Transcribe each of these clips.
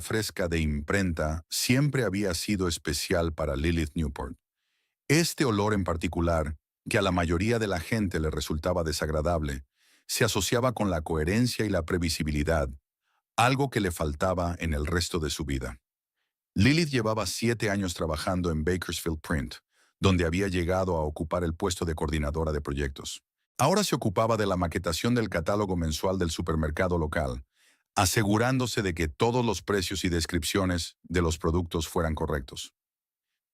Fresca de imprenta siempre había sido especial para Lilith Newport. Este olor en particular, que a la mayoría de la gente le resultaba desagradable, se asociaba con la coherencia y la previsibilidad, algo que le faltaba en el resto de su vida. Lilith llevaba 7 años trabajando en Bakersfield Print, donde había llegado a ocupar el puesto de coordinadora de proyectos. Ahora se ocupaba de la maquetación del catálogo mensual del supermercado local, asegurándose de que todos los precios y descripciones de los productos fueran correctos.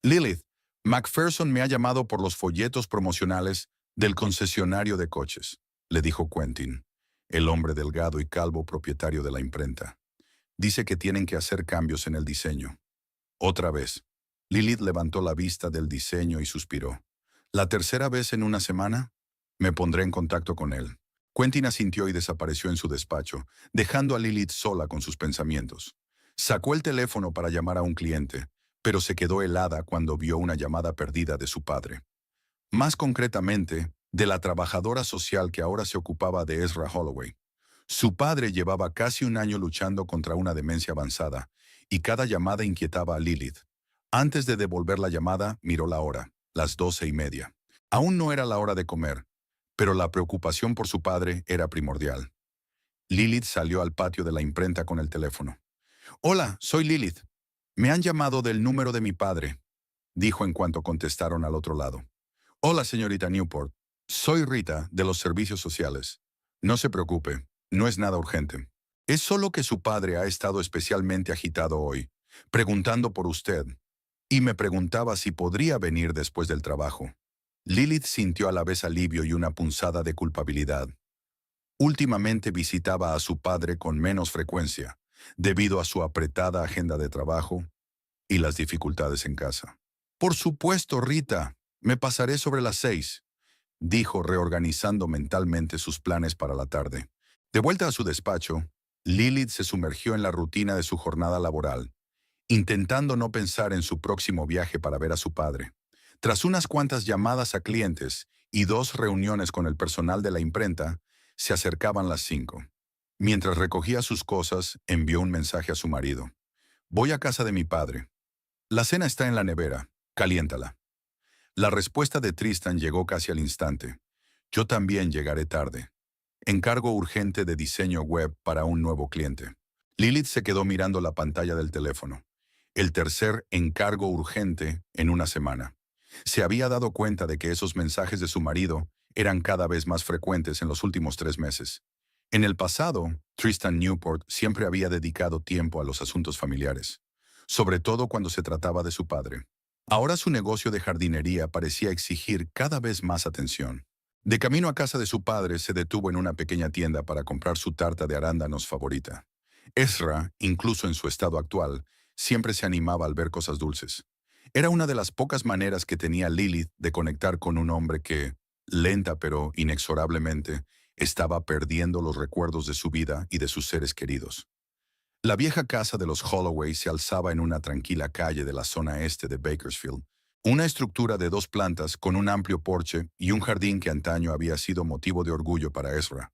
Lilith, Macpherson me ha llamado por los folletos promocionales del concesionario de coches, le dijo Quentin, el hombre delgado y calvo propietario de la imprenta. Dice que tienen que hacer cambios en el diseño. Otra vez. Lilith levantó la vista del diseño y suspiró. ¿La tercera vez en una semana? Me pondré en contacto con él. Quentin asintió y desapareció en su despacho, dejando a Lilith sola con sus pensamientos. Sacó el teléfono para llamar a un cliente, pero se quedó helada cuando vio una llamada perdida de su padre. Más concretamente, de la trabajadora social que ahora se ocupaba de Ezra Holloway. Su padre llevaba casi un año luchando contra una demencia avanzada, y cada llamada inquietaba a Lilith. Antes de devolver la llamada, miró la hora, las 12:30. Aún no era la hora de comer, pero la preocupación por su padre era primordial. Lilith salió al patio de la imprenta con el teléfono. «Hola, soy Lilith. Me han llamado del número de mi padre», dijo en cuanto contestaron al otro lado. «Hola, señorita Newport. Soy Rita, de los servicios sociales. No se preocupe, no es nada urgente. Es solo que su padre ha estado especialmente agitado hoy, preguntando por usted, y me preguntaba si podría venir después del trabajo». Lilith sintió a la vez alivio y una punzada de culpabilidad. Últimamente visitaba a su padre con menos frecuencia, debido a su apretada agenda de trabajo y las dificultades en casa. «Por supuesto, Rita, me pasaré sobre las 6», dijo reorganizando mentalmente sus planes para la tarde. De vuelta a su despacho, Lilith se sumergió en la rutina de su jornada laboral, intentando no pensar en su próximo viaje para ver a su padre. Tras unas cuantas llamadas a clientes y 2 reuniones con el personal de la imprenta, se acercaban las 5. Mientras recogía sus cosas, envió un mensaje a su marido. «Voy a casa de mi padre. La cena está en la nevera. Caliéntala». La respuesta de Tristan llegó casi al instante. «Yo también llegaré tarde. Encargo urgente de diseño web para un nuevo cliente». Lilith se quedó mirando la pantalla del teléfono. El tercer encargo urgente en una semana. Se había dado cuenta de que esos mensajes de su marido eran cada vez más frecuentes en los últimos 3 meses. En el pasado, Tristan Newport siempre había dedicado tiempo a los asuntos familiares, sobre todo cuando se trataba de su padre. Ahora su negocio de jardinería parecía exigir cada vez más atención. De camino a casa de su padre, se detuvo en una pequeña tienda para comprar su tarta de arándanos favorita. Ezra, incluso en su estado actual, siempre se animaba al ver cosas dulces. Era una de las pocas maneras que tenía Lilith de conectar con un hombre que, lenta pero inexorablemente, estaba perdiendo los recuerdos de su vida y de sus seres queridos. La vieja casa de los Holloway se alzaba en una tranquila calle de la zona este de Bakersfield, una estructura de 2 plantas con un amplio porche y un jardín que antaño había sido motivo de orgullo para Ezra,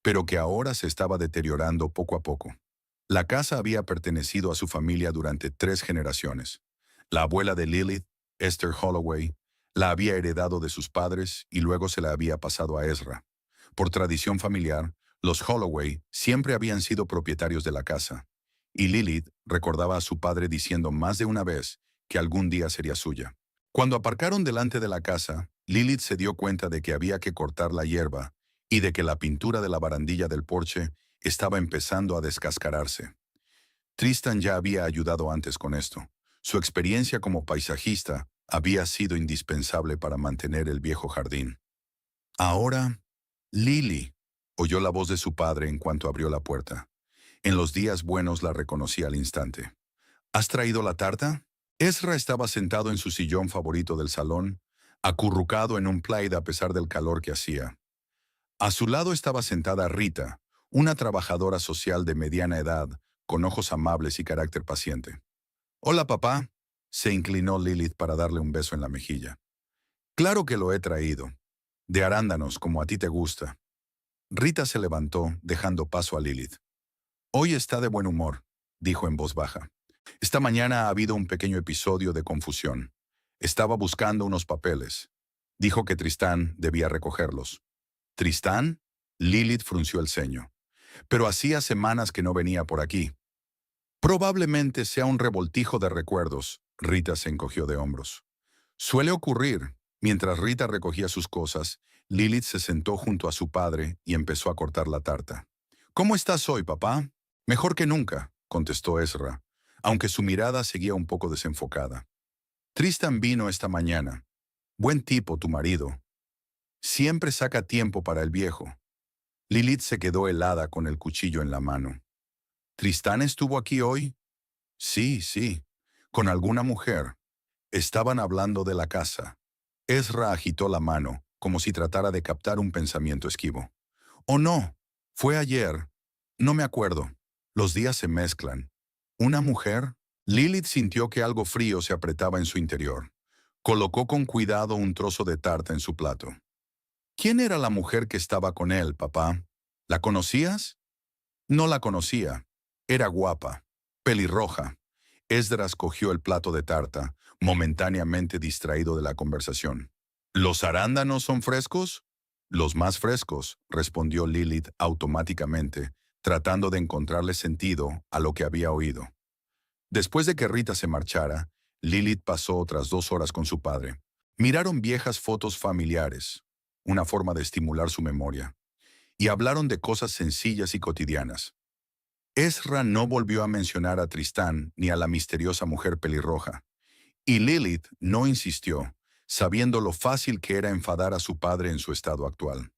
pero que ahora se estaba deteriorando poco a poco. La casa había pertenecido a su familia durante 3 generaciones. La abuela de Lilith, Esther Holloway, la había heredado de sus padres y luego se la había pasado a Ezra. Por tradición familiar, los Holloway siempre habían sido propietarios de la casa, y Lilith recordaba a su padre diciendo más de una vez que algún día sería suya. Cuando aparcaron delante de la casa, Lilith se dio cuenta de que había que cortar la hierba y de que la pintura de la barandilla del porche estaba empezando a descascararse. Tristan ya había ayudado antes con esto. Su experiencia como paisajista había sido indispensable para mantener el viejo jardín. Ahora, Lily, oyó la voz de su padre en cuanto abrió la puerta. En los días buenos la reconocí al instante. ¿Has traído la tarta? Ezra estaba sentado en su sillón favorito del salón, acurrucado en un plaid a pesar del calor que hacía. A su lado estaba sentada Rita, una trabajadora social de mediana edad, con ojos amables y carácter paciente. «Hola, papá», se inclinó Lilith para darle un beso en la mejilla. «Claro que lo he traído. De arándanos, como a ti te gusta». Rita se levantó, dejando paso a Lilith. «Hoy está de buen humor. dijo en voz baja. Esta mañana ha habido un pequeño episodio de confusión. Estaba buscando unos papeles. Dijo que Tristán debía recogerlos. ¿Tristán? Lilith frunció el ceño. Pero hacía semanas que no venía por aquí. Probablemente sea un revoltijo de recuerdos. Rita se encogió de hombros. Suele ocurrir. Mientras Rita recogía sus cosas, Lilith se sentó junto a su padre y empezó a cortar la tarta. ¿Cómo estás hoy, papá? Mejor que nunca, contestó Ezra, aunque su mirada seguía un poco desenfocada. Tristan vino esta mañana. Buen tipo, tu marido. Siempre saca tiempo para el viejo. Lilith se quedó helada con el cuchillo en la mano. ¿Tristán estuvo aquí hoy? Sí, sí. ¿Con alguna mujer? Estaban hablando de la casa. Ezra agitó la mano, como si tratara de captar un pensamiento esquivo. «Oh, no. Fue ayer. No me acuerdo. Los días se mezclan. ¿Una mujer?» Lilith sintió que algo frío se apretaba en su interior. Colocó con cuidado un trozo de tarta en su plato. ¿Quién era la mujer que estaba con él, papá? ¿La conocías? No la conocía. Era guapa, pelirroja. Esdras cogió el plato de tarta, momentáneamente distraído de la conversación. ¿Los arándanos son frescos? Los más frescos, respondió Lilith automáticamente, tratando de encontrarle sentido a lo que había oído. Después de que Rita se marchara, Lilith pasó otras 2 horas con su padre. Miraron viejas fotos familiares, una forma de estimular su memoria, y hablaron de cosas sencillas y cotidianas. Ezra no volvió a mencionar a Tristán ni a la misteriosa mujer pelirroja, y Lilith no insistió, sabiendo lo fácil que era enfadar a su padre en su estado actual.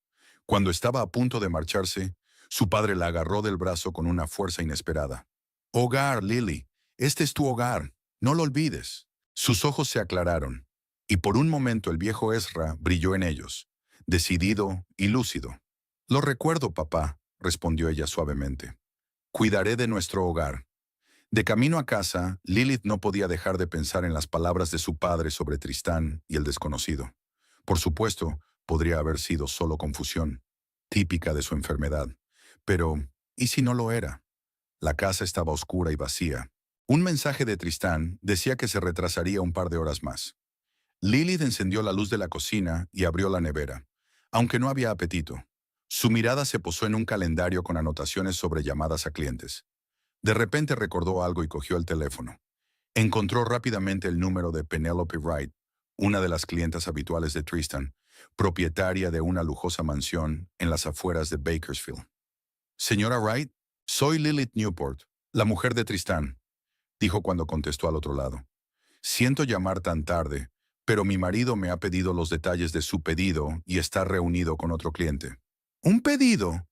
Cuando estaba a punto de marcharse, su padre la agarró del brazo con una fuerza inesperada. «Hogar, Lily, este es tu hogar, no lo olvides». Sus ojos se aclararon, y por un momento el viejo Ezra brilló en ellos, decidido y lúcido. «Lo recuerdo, papá», respondió ella suavemente. «Cuidaré de nuestro hogar». De camino a casa, Lilith no podía dejar de pensar en las palabras de su padre sobre Tristán y el desconocido. Por supuesto, podría haber sido solo confusión, típica de su enfermedad. Pero, ¿y si no lo era? La casa estaba oscura y vacía. Un mensaje de Tristán decía que se retrasaría un par de horas más. Lilith encendió la luz de la cocina y abrió la nevera, aunque no había apetito. Su mirada se posó en un calendario con anotaciones sobre llamadas a clientes. De repente recordó algo y cogió el teléfono. Encontró rápidamente el número de Penelope Wright, una de las clientas habituales de Tristan, propietaria de una lujosa mansión en las afueras de Bakersfield. «Señora Wright, soy Lilith Newport, la mujer de Tristán», dijo cuando contestó al otro lado. «Siento llamar tan tarde, pero mi marido me ha pedido los detalles de su pedido y está reunido con otro cliente». «¿Un pedido?».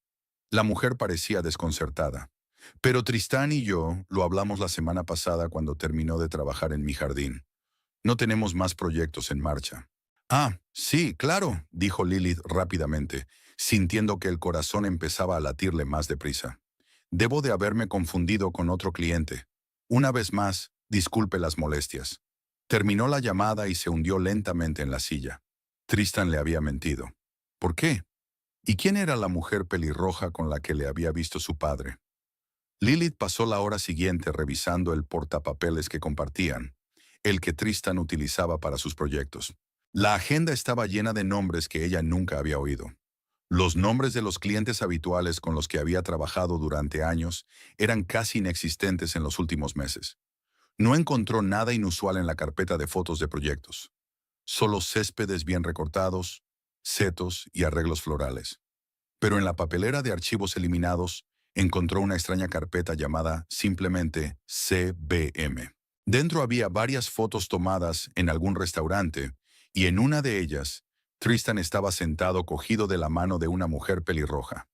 La mujer parecía desconcertada. «Pero Tristán y yo lo hablamos la semana pasada cuando terminó de trabajar en mi jardín. No tenemos más proyectos en marcha». «Ah, sí, claro», dijo Lilith rápidamente, sintiendo que el corazón empezaba a latirle más deprisa. «Debo de haberme confundido con otro cliente. Una vez más, disculpe las molestias». Terminó la llamada y se hundió lentamente en la silla. Tristan le había mentido. ¿Por qué? ¿Y quién era la mujer pelirroja con la que le había visto su padre? Lilith pasó la hora siguiente revisando el portapapeles que compartían, el que Tristan utilizaba para sus proyectos. La agenda estaba llena de nombres que ella nunca había oído. Los nombres de los clientes habituales con los que había trabajado durante años eran casi inexistentes en los últimos meses. No encontró nada inusual en la carpeta de fotos de proyectos. Solo céspedes bien recortados, setos y arreglos florales. Pero en la papelera de archivos eliminados, encontró una extraña carpeta llamada simplemente CBM. Dentro había varias fotos tomadas en algún restaurante, y en una de ellas, Tristan estaba sentado cogido de la mano de una mujer pelirroja.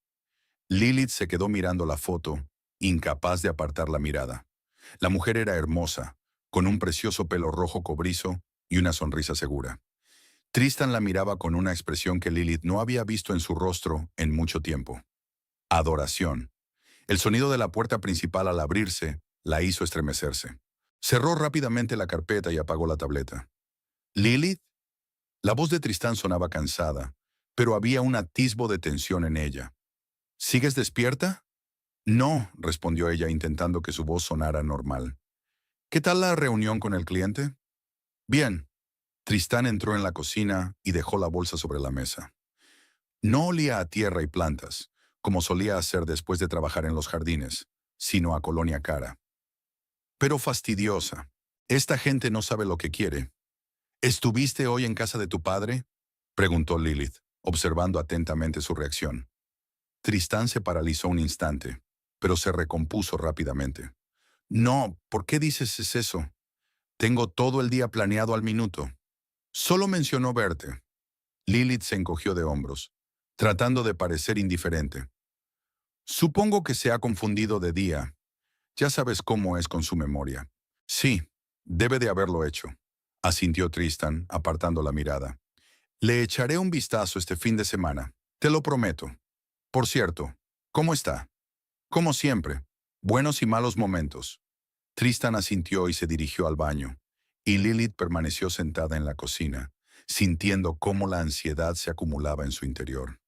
Lilith se quedó mirando la foto, incapaz de apartar la mirada. La mujer era hermosa, con un precioso pelo rojo cobrizo y una sonrisa segura. Tristan la miraba con una expresión que Lilith no había visto en su rostro en mucho tiempo. Adoración. El sonido de la puerta principal al abrirse la hizo estremecerse. Cerró rápidamente la carpeta y apagó la tableta. «¿Lilith?». La voz de Tristán sonaba cansada, pero había un atisbo de tensión en ella. «¿Sigues despierta?». No, respondió ella intentando que su voz sonara normal. ¿Qué tal la reunión con el cliente? Bien. Tristán entró en la cocina y dejó la bolsa sobre la mesa. No olía a tierra y plantas, como solía hacer después de trabajar en los jardines, sino a colonia cara. Pero fastidiosa. Esta gente no sabe lo que quiere. ¿Estuviste hoy en casa de tu padre? Preguntó Lilith, observando atentamente su reacción. Tristán se paralizó un instante, pero se recompuso rápidamente. No, ¿por qué dices eso? Tengo todo el día planeado al minuto. Solo mencionó verte. Lilith se encogió de hombros, tratando de parecer indiferente. Supongo que se ha confundido de día. Ya sabes cómo es con su memoria. Sí, debe de haberlo hecho, asintió Tristan, apartando la mirada. Le echaré un vistazo este fin de semana, te lo prometo. Por cierto, ¿cómo está? Como siempre, buenos y malos momentos. Tristan asintió y se dirigió al baño, y Lilith permaneció sentada en la cocina, sintiendo cómo la ansiedad se acumulaba en su interior.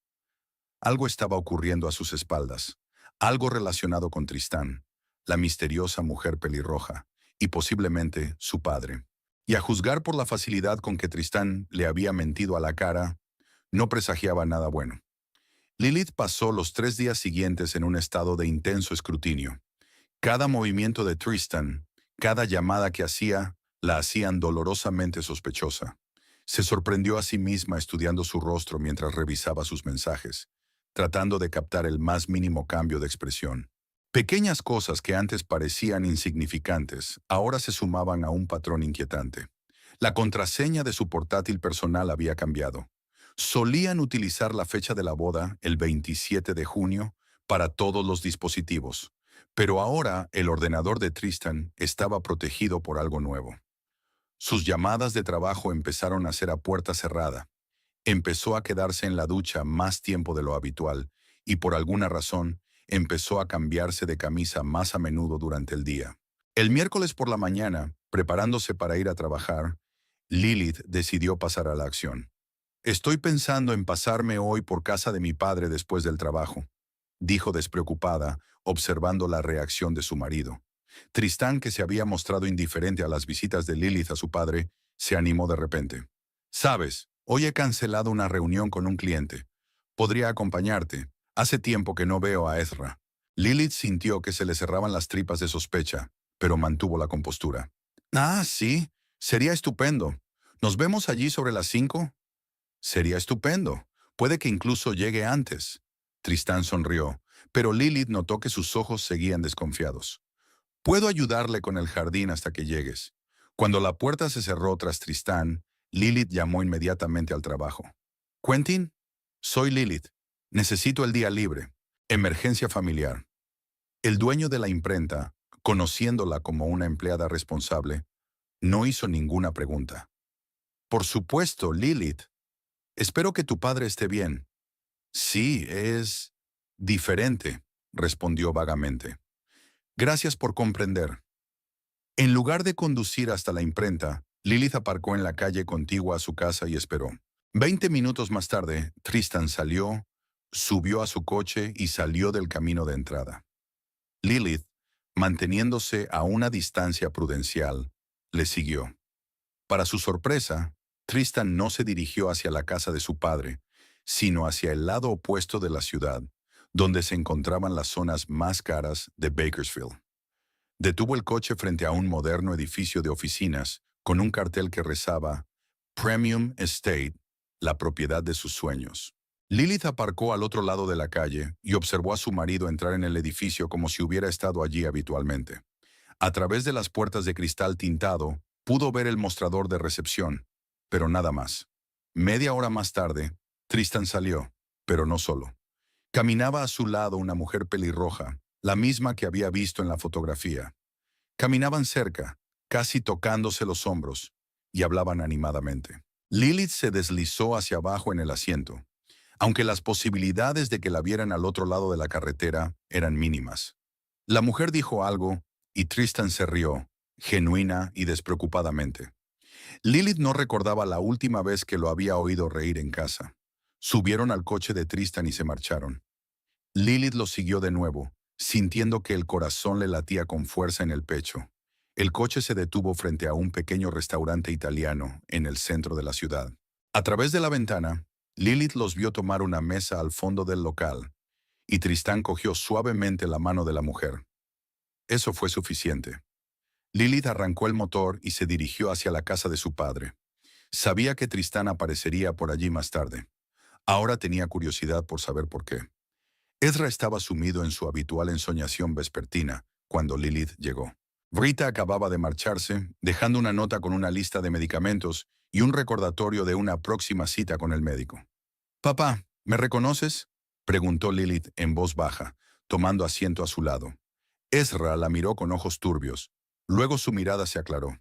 Algo estaba ocurriendo a sus espaldas, algo relacionado con Tristán, la misteriosa mujer pelirroja, y posiblemente su padre. Y a juzgar por la facilidad con que Tristán le había mentido a la cara, no presagiaba nada bueno. Lilith pasó los 3 días siguientes en un estado de intenso escrutinio. Cada movimiento de Tristan, cada llamada que hacía, la hacían dolorosamente sospechosa. Se sorprendió a sí misma estudiando su rostro mientras revisaba sus mensajes, tratando de captar el más mínimo cambio de expresión. Pequeñas cosas que antes parecían insignificantes, ahora se sumaban a un patrón inquietante. La contraseña de su portátil personal había cambiado. Solían utilizar la fecha de la boda, el 27 de junio, para todos los dispositivos. Pero ahora el ordenador de Tristan estaba protegido por algo nuevo. Sus llamadas de trabajo empezaron a ser a puerta cerrada. Empezó a quedarse en la ducha más tiempo de lo habitual y por alguna razón empezó a cambiarse de camisa más a menudo durante el día. El miércoles por la mañana, preparándose para ir a trabajar, Lilith decidió pasar a la acción. Estoy pensando en pasarme hoy por casa de mi padre después del trabajo, dijo despreocupada, observando la reacción de su marido. Tristán, que se había mostrado indiferente a las visitas de Lilith a su padre, se animó de repente. Sabes, hoy he cancelado una reunión con un cliente. Podría acompañarte. Hace tiempo que no veo a Ezra. Lilith sintió que se le cerraban las tripas de sospecha, pero mantuvo la compostura. Ah, sí, sería estupendo. ¿Nos vemos allí sobre las 5? Sería estupendo. Puede que incluso llegue antes. Tristán sonrió, pero Lilith notó que sus ojos seguían desconfiados. Puedo ayudarle con el jardín hasta que llegues. Cuando la puerta se cerró tras Tristán, Lilith llamó inmediatamente al trabajo. Quentin, soy Lilith. Necesito el día libre. Emergencia familiar. El dueño de la imprenta, conociéndola como una empleada responsable, no hizo ninguna pregunta. Por supuesto, Lilith. Espero que tu padre esté bien. Sí, es diferente, respondió vagamente. Gracias por comprender. En lugar de conducir hasta la imprenta, Lilith aparcó en la calle contigua a su casa y esperó. 20 minutos más tarde, Tristan salió, subió a su coche y salió del camino de entrada. Lilith, manteniéndose a una distancia prudencial, le siguió. Para su sorpresa, Tristan no se dirigió hacia la casa de su padre, sino hacia el lado opuesto de la ciudad, donde se encontraban las zonas más caras de Bakersfield. Detuvo el coche frente a un moderno edificio de oficinas con un cartel que rezaba Premium Estate, la propiedad de sus sueños. Lilith aparcó al otro lado de la calle y observó a su marido entrar en el edificio como si hubiera estado allí habitualmente. A través de las puertas de cristal tintado, pudo ver el mostrador de recepción, pero nada más. Media hora más tarde, Tristan salió, pero no solo. Caminaba a su lado una mujer pelirroja, la misma que había visto en la fotografía. Caminaban cerca, casi tocándose los hombros, y hablaban animadamente. Lilith se deslizó hacia abajo en el asiento, aunque las posibilidades de que la vieran al otro lado de la carretera eran mínimas. La mujer dijo algo, y Tristan se rió, genuina y despreocupadamente. Lilith no recordaba la última vez que lo había oído reír en casa. Subieron al coche de Tristan y se marcharon. Lilith lo siguió de nuevo, sintiendo que el corazón le latía con fuerza en el pecho. El coche se detuvo frente a un pequeño restaurante italiano en el centro de la ciudad. A través de la ventana, Lilith los vio tomar una mesa al fondo del local, y Tristán cogió suavemente la mano de la mujer. Eso fue suficiente. Lilith arrancó el motor y se dirigió hacia la casa de su padre. Sabía que Tristán aparecería por allí más tarde. Ahora tenía curiosidad por saber por qué. Ezra estaba sumido en su habitual ensoñación vespertina cuando Lilith llegó. Brita acababa de marcharse, dejando una nota con una lista de medicamentos y un recordatorio de una próxima cita con el médico. «Papá, ¿me reconoces?», preguntó Lilith en voz baja, tomando asiento a su lado. Ezra la miró con ojos turbios. Luego su mirada se aclaró.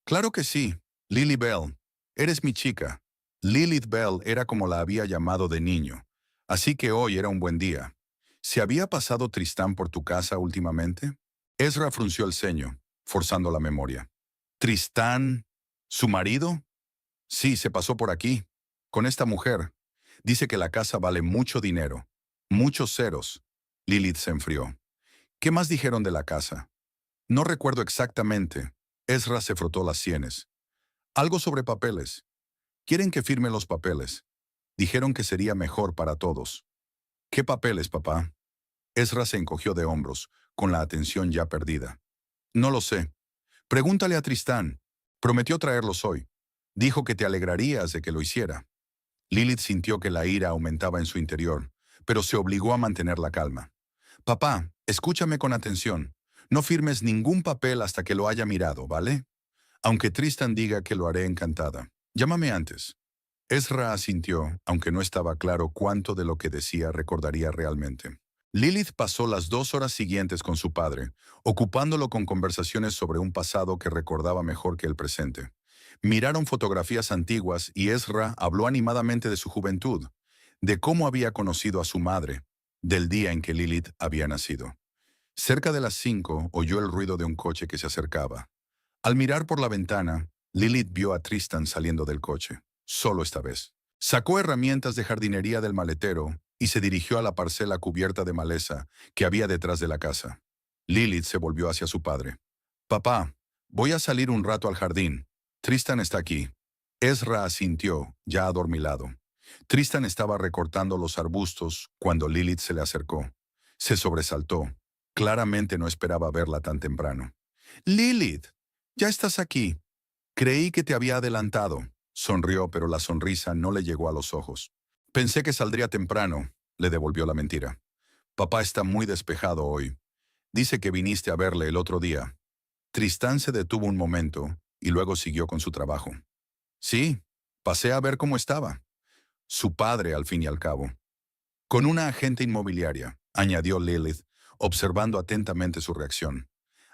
«Claro que sí, Lily Bell. Eres mi chica». Lilith Bell era como la había llamado de niño, así que hoy era un buen día. ¿Se había pasado Tristán por tu casa últimamente? Ezra frunció el ceño, forzando la memoria. ¿Tristán? ¿Su marido? Sí, se pasó por aquí, con esta mujer. Dice que la casa vale mucho dinero. Muchos ceros. Lilith se enfrió. ¿Qué más dijeron de la casa? No recuerdo exactamente. Ezra se frotó las sienes. Algo sobre papeles. Quieren que firme los papeles. Dijeron que sería mejor para todos. ¿Qué papeles, papá? Ezra se encogió de hombros, con la atención ya perdida. No lo sé. Pregúntale a Tristán. Prometió traerlos hoy. Dijo que te alegrarías de que lo hiciera. Lilith sintió que la ira aumentaba en su interior, pero se obligó a mantener la calma. Papá, escúchame con atención. No firmes ningún papel hasta que lo haya mirado, ¿vale? Aunque Tristan diga que lo haré encantada. Llámame antes. Ezra asintió, aunque no estaba claro cuánto de lo que decía recordaría realmente. Lilith pasó las 2 horas siguientes con su padre, ocupándolo con conversaciones sobre un pasado que recordaba mejor que el presente. Miraron fotografías antiguas y Ezra habló animadamente de su juventud, de cómo había conocido a su madre, del día en que Lilith había nacido. Cerca de las 5 oyó el ruido de un coche que se acercaba. Al mirar por la ventana, Lilith vio a Tristan saliendo del coche, solo esta vez. Sacó herramientas de jardinería del maletero y se dirigió a la parcela cubierta de maleza que había detrás de la casa. Lilith se volvió hacia su padre. «Papá, voy a salir un rato al jardín. Tristan está aquí». Ezra asintió, ya adormilado. Tristan estaba recortando los arbustos cuando Lilith se le acercó. Se sobresaltó. Claramente no esperaba verla tan temprano. «Lilith, ya estás aquí. Creí que te había adelantado». Sonrió, pero la sonrisa no le llegó a los ojos. «Pensé que saldría temprano», le devolvió la mentira. «Papá está muy despejado hoy. Dice que viniste a verle el otro día». Tristán se detuvo un momento y luego siguió con su trabajo. «Sí, pasé a ver cómo estaba». Su padre, al fin y al cabo. «Con una agente inmobiliaria», añadió Lilith, observando atentamente su reacción.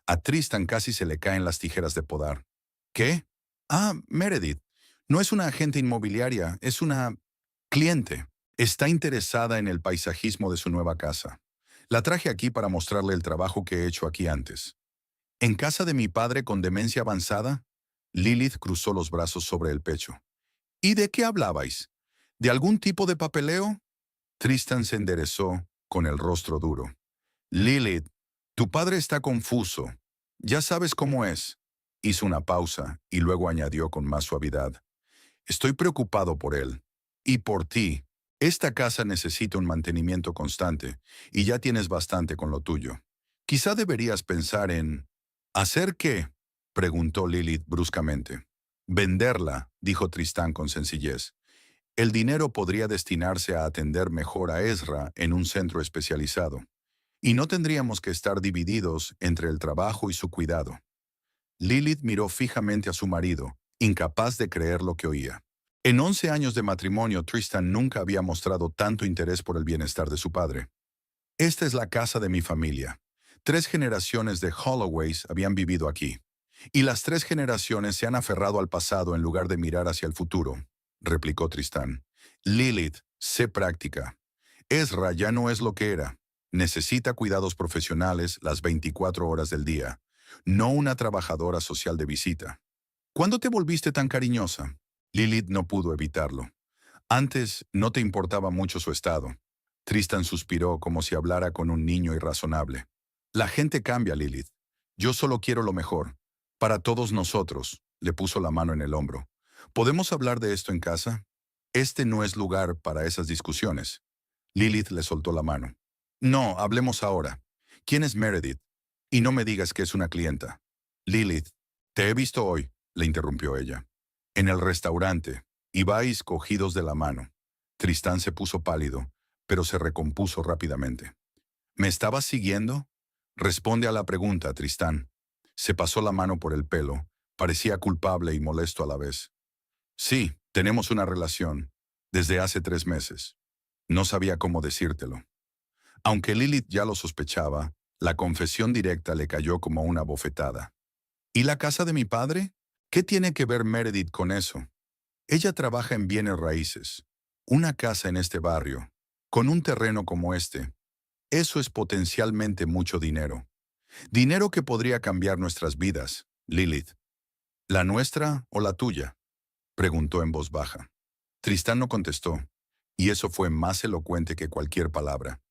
A Tristan casi se le caen las tijeras de podar. «¿Qué? Ah, Meredith. No es una agente inmobiliaria, es una cliente. Está interesada en el paisajismo de su nueva casa. La traje aquí para mostrarle el trabajo que he hecho aquí antes». «¿En casa de mi padre con demencia avanzada?». Lilith cruzó los brazos sobre el pecho. «¿Y de qué hablabais? ¿De algún tipo de papeleo?». Tristan se enderezó, con el rostro duro. «Lilith, tu padre está confuso. Ya sabes cómo es». Hizo una pausa y luego añadió con más suavidad. «Estoy preocupado por él. Y por ti. Esta casa necesita un mantenimiento constante, y ya tienes bastante con lo tuyo. Quizá deberías pensar en... ¿Hacer qué?», preguntó Lilith bruscamente. «Venderla», dijo Tristán con sencillez. «El dinero podría destinarse a atender mejor a Ezra en un centro especializado. Y no tendríamos que estar divididos entre el trabajo y su cuidado». Lilith miró fijamente a su marido, incapaz de creer lo que oía. En 11 años de matrimonio, Tristan nunca había mostrado tanto interés por el bienestar de su padre. «Esta es la casa de mi familia. 3 generaciones de Holloways habían vivido aquí. Y las 3 generaciones se han aferrado al pasado en lugar de mirar hacia el futuro», replicó Tristán. «Lilith, sé práctica. Ezra ya no es lo que era. Necesita cuidados profesionales las 24 horas del día, no una trabajadora social de visita». «¿Cuándo te volviste tan cariñosa?». Lilith no pudo evitarlo. «Antes no te importaba mucho su estado. Tristan suspiró como si hablara con un niño irrazonable. La gente cambia, Lilith. Yo solo quiero lo mejor. Para todos nosotros, le puso la mano en el hombro. ¿Podemos hablar de esto en casa? Este no es lugar para esas discusiones. Lilith le soltó la mano. No, hablemos ahora. ¿Quién es Meredith? Y no me digas que es una clienta. Lilith, te he visto hoy, le interrumpió ella. En el restaurante. Ibais cogidos de la mano. Tristán se puso pálido, pero se recompuso rápidamente. ¿Me estabas siguiendo? Responde a la pregunta, Tristán. Se pasó la mano por el pelo. Parecía culpable y molesto a la vez. Sí, tenemos una relación. Desde hace 3 meses. No sabía cómo decírtelo. Aunque Lilith ya lo sospechaba, la confesión directa le cayó como una bofetada. ¿Y la casa de mi padre? ¿Qué tiene que ver Meredith con eso? Ella trabaja en bienes raíces. Una casa en este barrio, con un terreno como este. Eso es potencialmente mucho dinero. Dinero que podría cambiar nuestras vidas, Lilith. ¿La nuestra o la tuya? Preguntó en voz baja. Tristán no contestó, y eso fue más elocuente que cualquier palabra.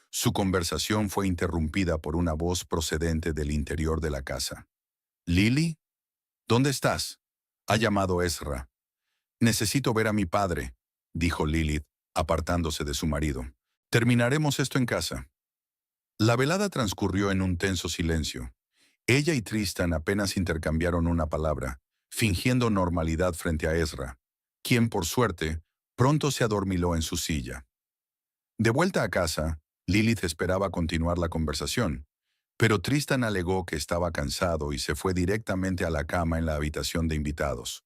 Su conversación fue interrumpida por una voz procedente del interior de la casa. «¿Lily? ¿Dónde estás?» Ha llamado Ezra. «Necesito ver a mi padre», dijo Lilith, apartándose de su marido. «Terminaremos esto en casa». La velada transcurrió en un tenso silencio. Ella y Tristan apenas intercambiaron una palabra, fingiendo normalidad frente a Ezra, quien, por suerte, pronto se adormiló en su silla. De vuelta a casa, Lilith esperaba continuar la conversación, pero Tristan alegó que estaba cansado y se fue directamente a la cama en la habitación de invitados.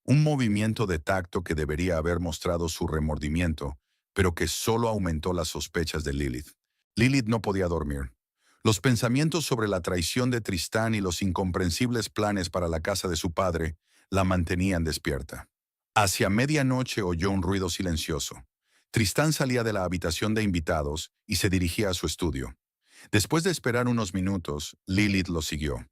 Un movimiento de tacto que debería haber mostrado su remordimiento, pero que solo aumentó las sospechas de Lilith. Lilith no podía dormir. Los pensamientos sobre la traición de Tristán y los incomprensibles planes para la casa de su padre la mantenían despierta. Hacia medianoche oyó un ruido silencioso. Tristán salía de la habitación de invitados y se dirigía a su estudio. Después de esperar unos minutos, Lilith lo siguió.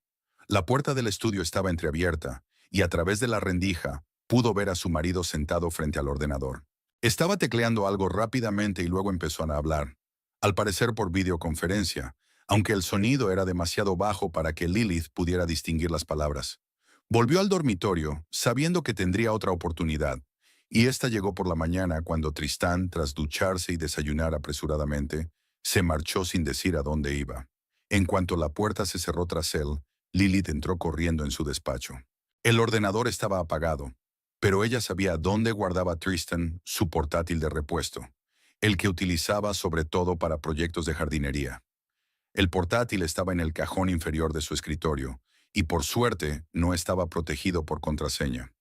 La puerta del estudio estaba entreabierta y a través de la rendija pudo ver a su marido sentado frente al ordenador. Estaba tecleando algo rápidamente y luego empezó a hablar, al parecer por videoconferencia, aunque el sonido era demasiado bajo para que Lilith pudiera distinguir las palabras. Volvió al dormitorio, sabiendo que tendría otra oportunidad, y esta llegó por la mañana cuando Tristán, tras ducharse y desayunar apresuradamente, se marchó sin decir a dónde iba. En cuanto la puerta se cerró tras él, Lilith entró corriendo en su despacho. El ordenador estaba apagado, pero ella sabía dónde guardaba Tristan su portátil de repuesto, el que utilizaba sobre todo para proyectos de jardinería. El portátil estaba en el cajón inferior de su escritorio, y por suerte no estaba protegido por contraseña.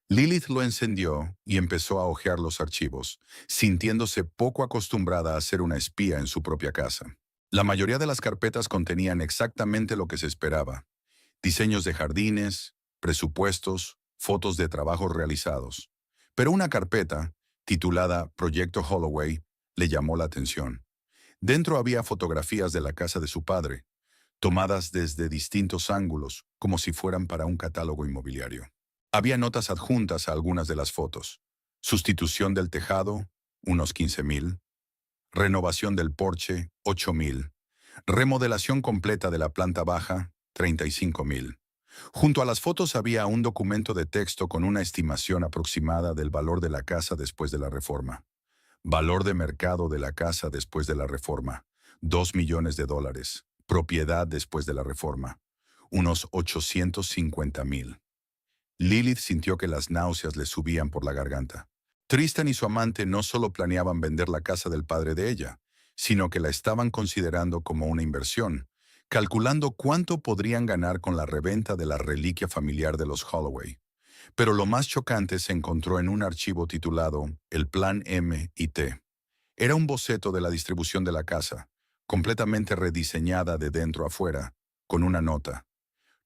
Lilith lo encendió y empezó a hojear los archivos, sintiéndose poco acostumbrada a ser una espía en su propia casa. La mayoría de las carpetas contenían exactamente lo que se esperaba: diseños de jardines, presupuestos, fotos de trabajos realizados. Pero una carpeta, titulada Proyecto Holloway, le llamó la atención. Dentro había fotografías de la casa de su padre, tomadas desde distintos ángulos, como si fueran para un catálogo inmobiliario. Había notas adjuntas a algunas de las fotos. Sustitución del tejado, unos 15,000. Renovación del porche, 8,000. Remodelación completa de la planta baja, 35,000. Junto a las fotos había un documento de texto con una estimación aproximada del valor de la casa después de la reforma. Valor de mercado de la casa después de la reforma, $2 millones. Propiedad después de la reforma, unos 850,000. Lilith sintió que las náuseas le subían por la garganta. Tristan y su amante no solo planeaban vender la casa del padre de ella, sino que la estaban considerando como una inversión, calculando cuánto podrían ganar con la reventa de la reliquia familiar de los Holloway. Pero lo más chocante se encontró en un archivo titulado El Plan M y T. Era un boceto de la distribución de la casa, completamente rediseñada de dentro a fuera, con una nota: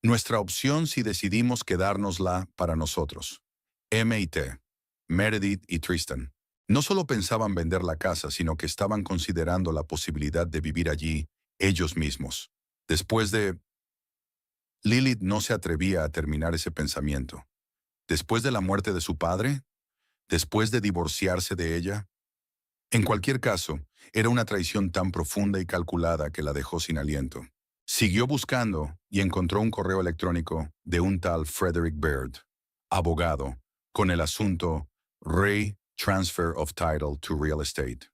nuestra opción si decidimos quedárnosla para nosotros. M y T, Meredith y Tristan, no solo pensaban vender la casa, sino que estaban considerando la posibilidad de vivir allí ellos mismos. Después de... Lilith no se atrevía a terminar ese pensamiento. ¿Después de la muerte de su padre? ¿Después de divorciarse de ella? En cualquier caso, Era una traición tan profunda y calculada que la dejó sin aliento. Siguió buscando y encontró un correo electrónico de un tal Frederick Baird, abogado, con el asunto Ray Transfer of Title to Real Estate.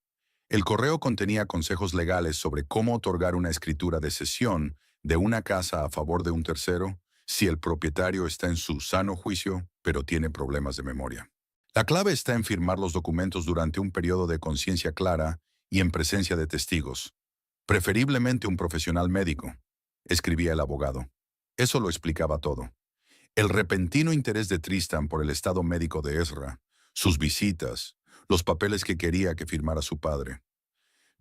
El correo contenía consejos legales sobre cómo otorgar una escritura de cesión de una casa a favor de un tercero si el propietario está en su sano juicio, pero tiene problemas de memoria. La clave está en firmar los documentos durante un periodo de conciencia clara y en presencia de testigos, preferiblemente un profesional médico, escribía el abogado. Eso lo explicaba todo. El repentino interés de Tristan por el estado médico de Ezra, sus visitas, los papeles que quería que firmara su padre.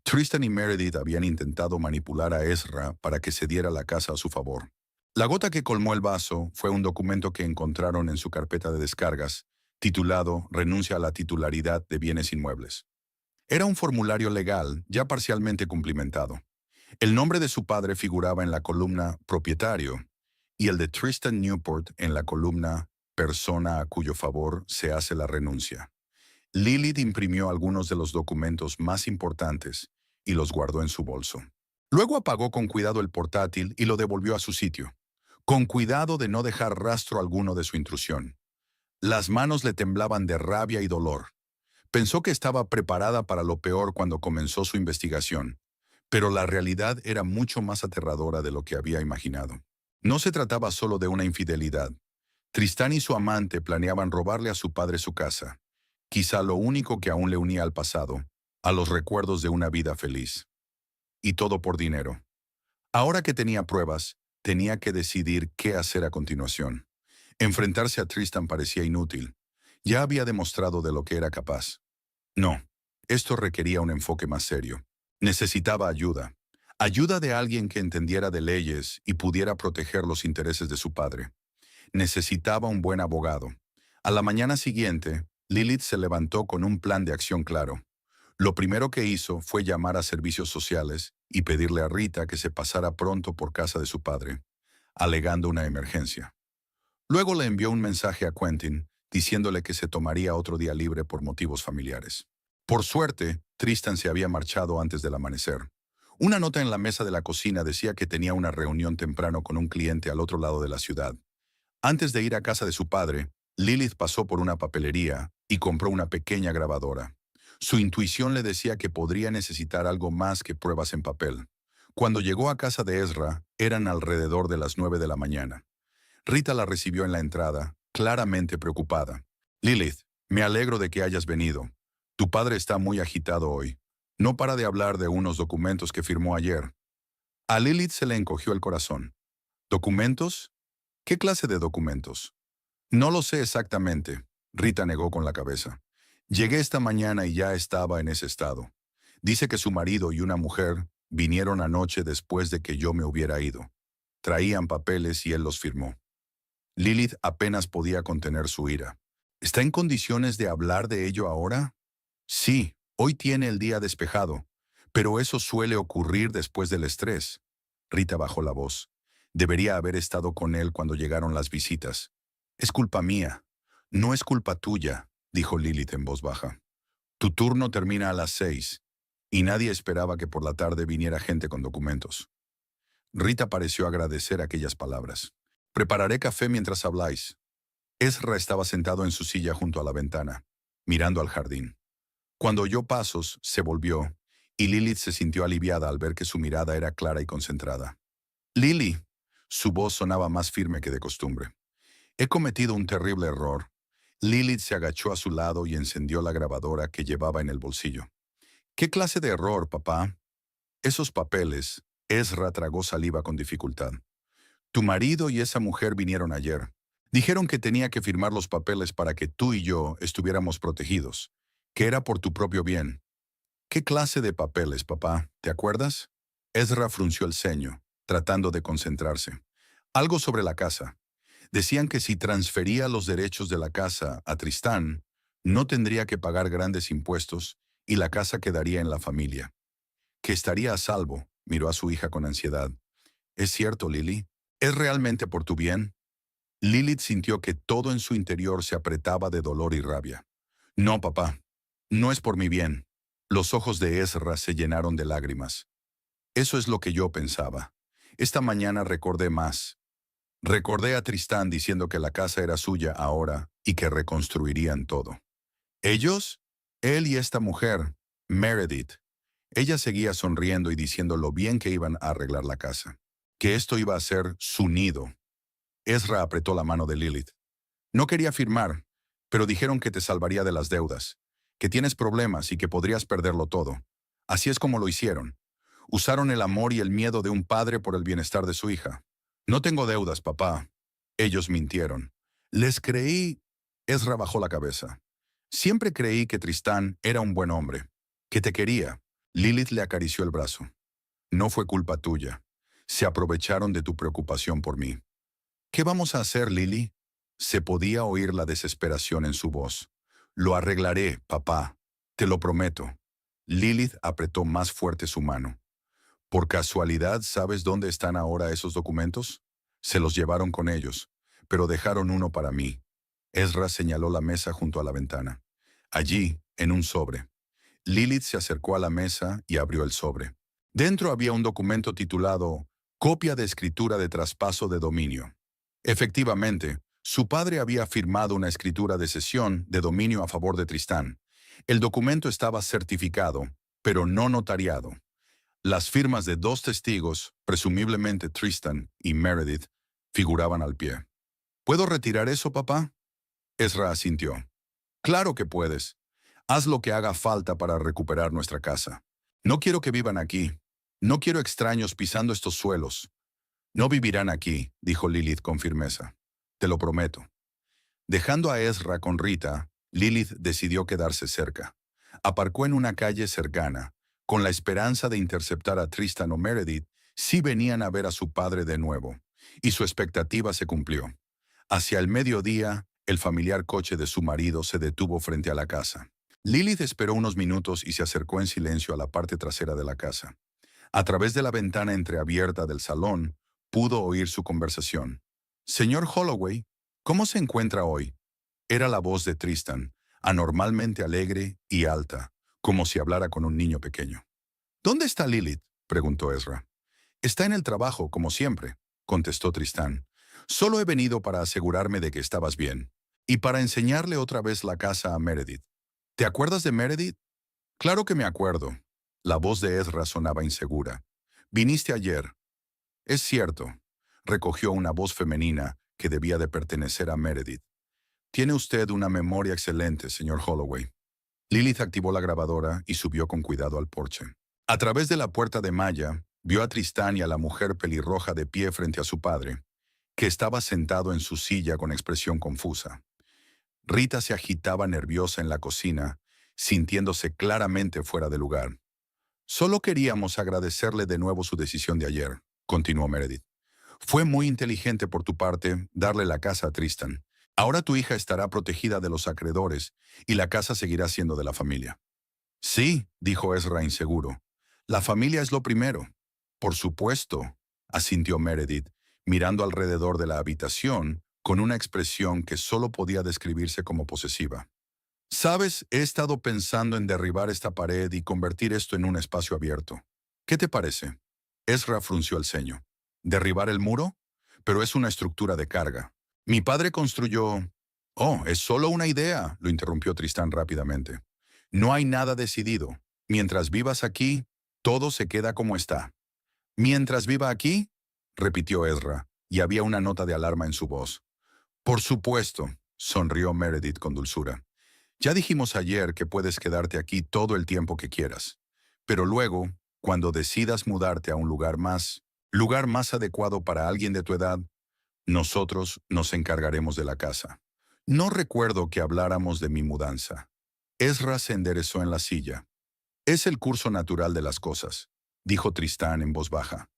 Tristan y Meredith habían intentado manipular a Ezra para que cediera la casa a su favor. La gota que colmó el vaso fue un documento que encontraron en su carpeta de descargas, titulado Renuncia a la titularidad de bienes inmuebles. Era un formulario legal ya parcialmente cumplimentado. El nombre de su padre figuraba en la columna Propietario y el de Tristan Newport en la columna Persona a cuyo favor se hace la renuncia. Lilith imprimió algunos de los documentos más importantes y los guardó en su bolso. Luego apagó con cuidado el portátil y lo devolvió a su sitio, con cuidado de no dejar rastro alguno de su intrusión. Las manos le temblaban de rabia y dolor. Pensó que estaba preparada para lo peor cuando comenzó su investigación, pero la realidad era mucho más aterradora de lo que había imaginado. No se trataba solo de una infidelidad. Tristán y su amante planeaban robarle a su padre su casa, quizá lo único que aún le unía al pasado, a los recuerdos de una vida feliz. Y todo por dinero. Ahora que tenía pruebas, tenía que decidir qué hacer a continuación. Enfrentarse a Tristan parecía inútil. Ya había demostrado de lo que era capaz. No, esto requería un enfoque más serio. Necesitaba ayuda. Ayuda de alguien que entendiera de leyes y pudiera proteger los intereses de su padre. Necesitaba un buen abogado. A la mañana siguiente, Lilith se levantó con un plan de acción claro. Lo primero que hizo fue llamar a servicios sociales y pedirle a Rita que se pasara pronto por casa de su padre, alegando una emergencia. Luego le envió un mensaje a Quentin, diciéndole que se tomaría otro día libre por motivos familiares. Por suerte, Tristan se había marchado antes del amanecer. Una nota en la mesa de la cocina decía que tenía una reunión temprano con un cliente al otro lado de la ciudad. Antes de ir a casa de su padre, Lilith pasó por una papelería y compró una pequeña grabadora. Su intuición le decía que podría necesitar algo más que pruebas en papel. Cuando llegó a casa de Ezra, eran alrededor de las 9 de la mañana. Rita la recibió en la entrada, claramente preocupada. Lilith, me alegro de que hayas venido. Tu padre está muy agitado hoy. No para de hablar de unos documentos que firmó ayer. A Lilith se le encogió el corazón. ¿Documentos? ¿Qué clase de documentos? No lo sé exactamente, Rita negó con la cabeza. Llegué esta mañana y ya estaba en ese estado. Dice que su marido y una mujer vinieron anoche después de que yo me hubiera ido. Traían papeles y él los firmó. Lilith apenas podía contener su ira. ¿Está en condiciones de hablar de ello ahora? Sí, hoy tiene el día despejado, pero eso suele ocurrir después del estrés. Rita bajó la voz. Debería haber estado con él cuando llegaron las visitas. Es culpa mía. No es culpa tuya, dijo Lilith en voz baja. Tu turno termina a las 6, y nadie esperaba que por la tarde viniera gente con documentos. Rita pareció agradecer aquellas palabras. Prepararé café mientras habláis. Ezra estaba sentado en su silla junto a la ventana, mirando al jardín. Cuando oyó pasos, se volvió, y Lilith se sintió aliviada al ver que su mirada era clara y concentrada. Lily, su voz sonaba más firme que de costumbre. He cometido un terrible error. Lilith se agachó a su lado y encendió la grabadora que llevaba en el bolsillo. ¿Qué clase de error, papá? Esos papeles. Ezra tragó saliva con dificultad. Tu marido y esa mujer vinieron ayer. Dijeron que tenía que firmar los papeles para que tú y yo estuviéramos protegidos, que era por tu propio bien. ¿Qué clase de papeles, papá? ¿Te acuerdas? Ezra frunció el ceño, tratando de concentrarse. Algo sobre la casa. Decían que si transfería los derechos de la casa a Tristán, no tendría que pagar grandes impuestos y la casa quedaría en la familia. Que estaría a salvo, miró a su hija con ansiedad. ¿Es cierto, Lily? ¿Es realmente por tu bien? Lilith sintió que todo en su interior se apretaba de dolor y rabia. No, papá. No es por mi bien. Los ojos de Ezra se llenaron de lágrimas. Eso es lo que yo pensaba. Esta mañana recordé más. Recordé a Tristán diciendo que la casa era suya ahora y que reconstruirían todo. ¿Ellos? Él y esta mujer, Meredith. Ella seguía sonriendo y diciendo lo bien que iban a arreglar la casa. Que esto iba a ser su nido. Ezra apretó la mano de Lilith. No quería firmar, pero dijeron que te salvaría de las deudas, que tienes problemas y que podrías perderlo todo. Así es como lo hicieron. Usaron el amor y el miedo de un padre por el bienestar de su hija. No tengo deudas, papá. Ellos mintieron. Les creí. Ezra bajó la cabeza. Siempre creí que Tristán era un buen hombre, que te quería. Lilith le acarició el brazo. No fue culpa tuya. Se aprovecharon de tu preocupación por mí. ¿Qué vamos a hacer, Lily? Se podía oír la desesperación en su voz. Lo arreglaré, papá. Te lo prometo. Lilith apretó más fuerte su mano. ¿Por casualidad sabes dónde están ahora esos documentos? Se los llevaron con ellos, pero dejaron uno para mí. Ezra señaló la mesa junto a la ventana. Allí, en un sobre. Lilith se acercó a la mesa y abrió el sobre. Dentro había un documento titulado Copia de escritura de traspaso de dominio. Efectivamente, su padre había firmado una escritura de cesión de dominio a favor de Tristán. El documento estaba certificado, pero no notariado. Las firmas de dos testigos, presumiblemente Tristán y Meredith, figuraban al pie. ¿Puedo retirar eso, papá? Ezra asintió. Claro que puedes. Haz lo que haga falta para recuperar nuestra casa. No quiero que vivan aquí. No quiero extraños pisando estos suelos. No vivirán aquí, dijo Lilith con firmeza. Te lo prometo. Dejando a Ezra con Rita, Lilith decidió quedarse cerca. Aparcó en una calle cercana, con la esperanza de interceptar a Tristán o Meredith si venían a ver a su padre de nuevo, y su expectativa se cumplió. Hacia el mediodía, el familiar coche de su marido se detuvo frente a la casa. Lilith esperó unos minutos y se acercó en silencio a la parte trasera de la casa. A través de la ventana entreabierta del salón, pudo oír su conversación. «Señor Holloway, ¿cómo se encuentra hoy?» Era la voz de Tristán, anormalmente alegre y alta, como si hablara con un niño pequeño. «¿Dónde está Lilith?», preguntó Ezra. «Está en el trabajo, como siempre», contestó Tristán. «Solo he venido para asegurarme de que estabas bien, y para enseñarle otra vez la casa a Meredith. ¿Te acuerdas de Meredith?» «Claro que me acuerdo». La voz de Ezra sonaba insegura. «Viniste ayer». «Es cierto», recogió una voz femenina que debía de pertenecer a Meredith. «Tiene usted una memoria excelente, señor Holloway». Lilith activó la grabadora y subió con cuidado al porche. A través de la puerta de malla, vio a Tristán y a la mujer pelirroja de pie frente a su padre, que estaba sentado en su silla con expresión confusa. Rita se agitaba nerviosa en la cocina, sintiéndose claramente fuera de lugar. «Solo queríamos agradecerle de nuevo su decisión de ayer», continuó Meredith. «Fue muy inteligente por tu parte darle la casa a Tristán. Ahora tu hija estará protegida de los acreedores y la casa seguirá siendo de la familia». «Sí», dijo Ezra inseguro. «La familia es lo primero». «Por supuesto», asintió Meredith, mirando alrededor de la habitación con una expresión que solo podía describirse como posesiva. «Sabes, he estado pensando en derribar esta pared y convertir esto en un espacio abierto. ¿Qué te parece?» Ezra frunció el ceño. «¿Derribar el muro? Pero es una estructura de carga. Mi padre construyó...» «Oh, es solo una idea», lo interrumpió Tristán rápidamente. «No hay nada decidido. Mientras vivas aquí, todo se queda como está». «¿Mientras viva aquí?», repitió Ezra, y había una nota de alarma en su voz. «Por supuesto», sonrió Meredith con dulzura. «Ya dijimos ayer que puedes quedarte aquí todo el tiempo que quieras. Pero luego, cuando decidas mudarte a un lugar más adecuado para alguien de tu edad, nosotros nos encargaremos de la casa». No recuerdo que habláramos de mi mudanza. Ezra se enderezó en la silla. «Es el curso natural de las cosas», dijo Tristán en voz baja.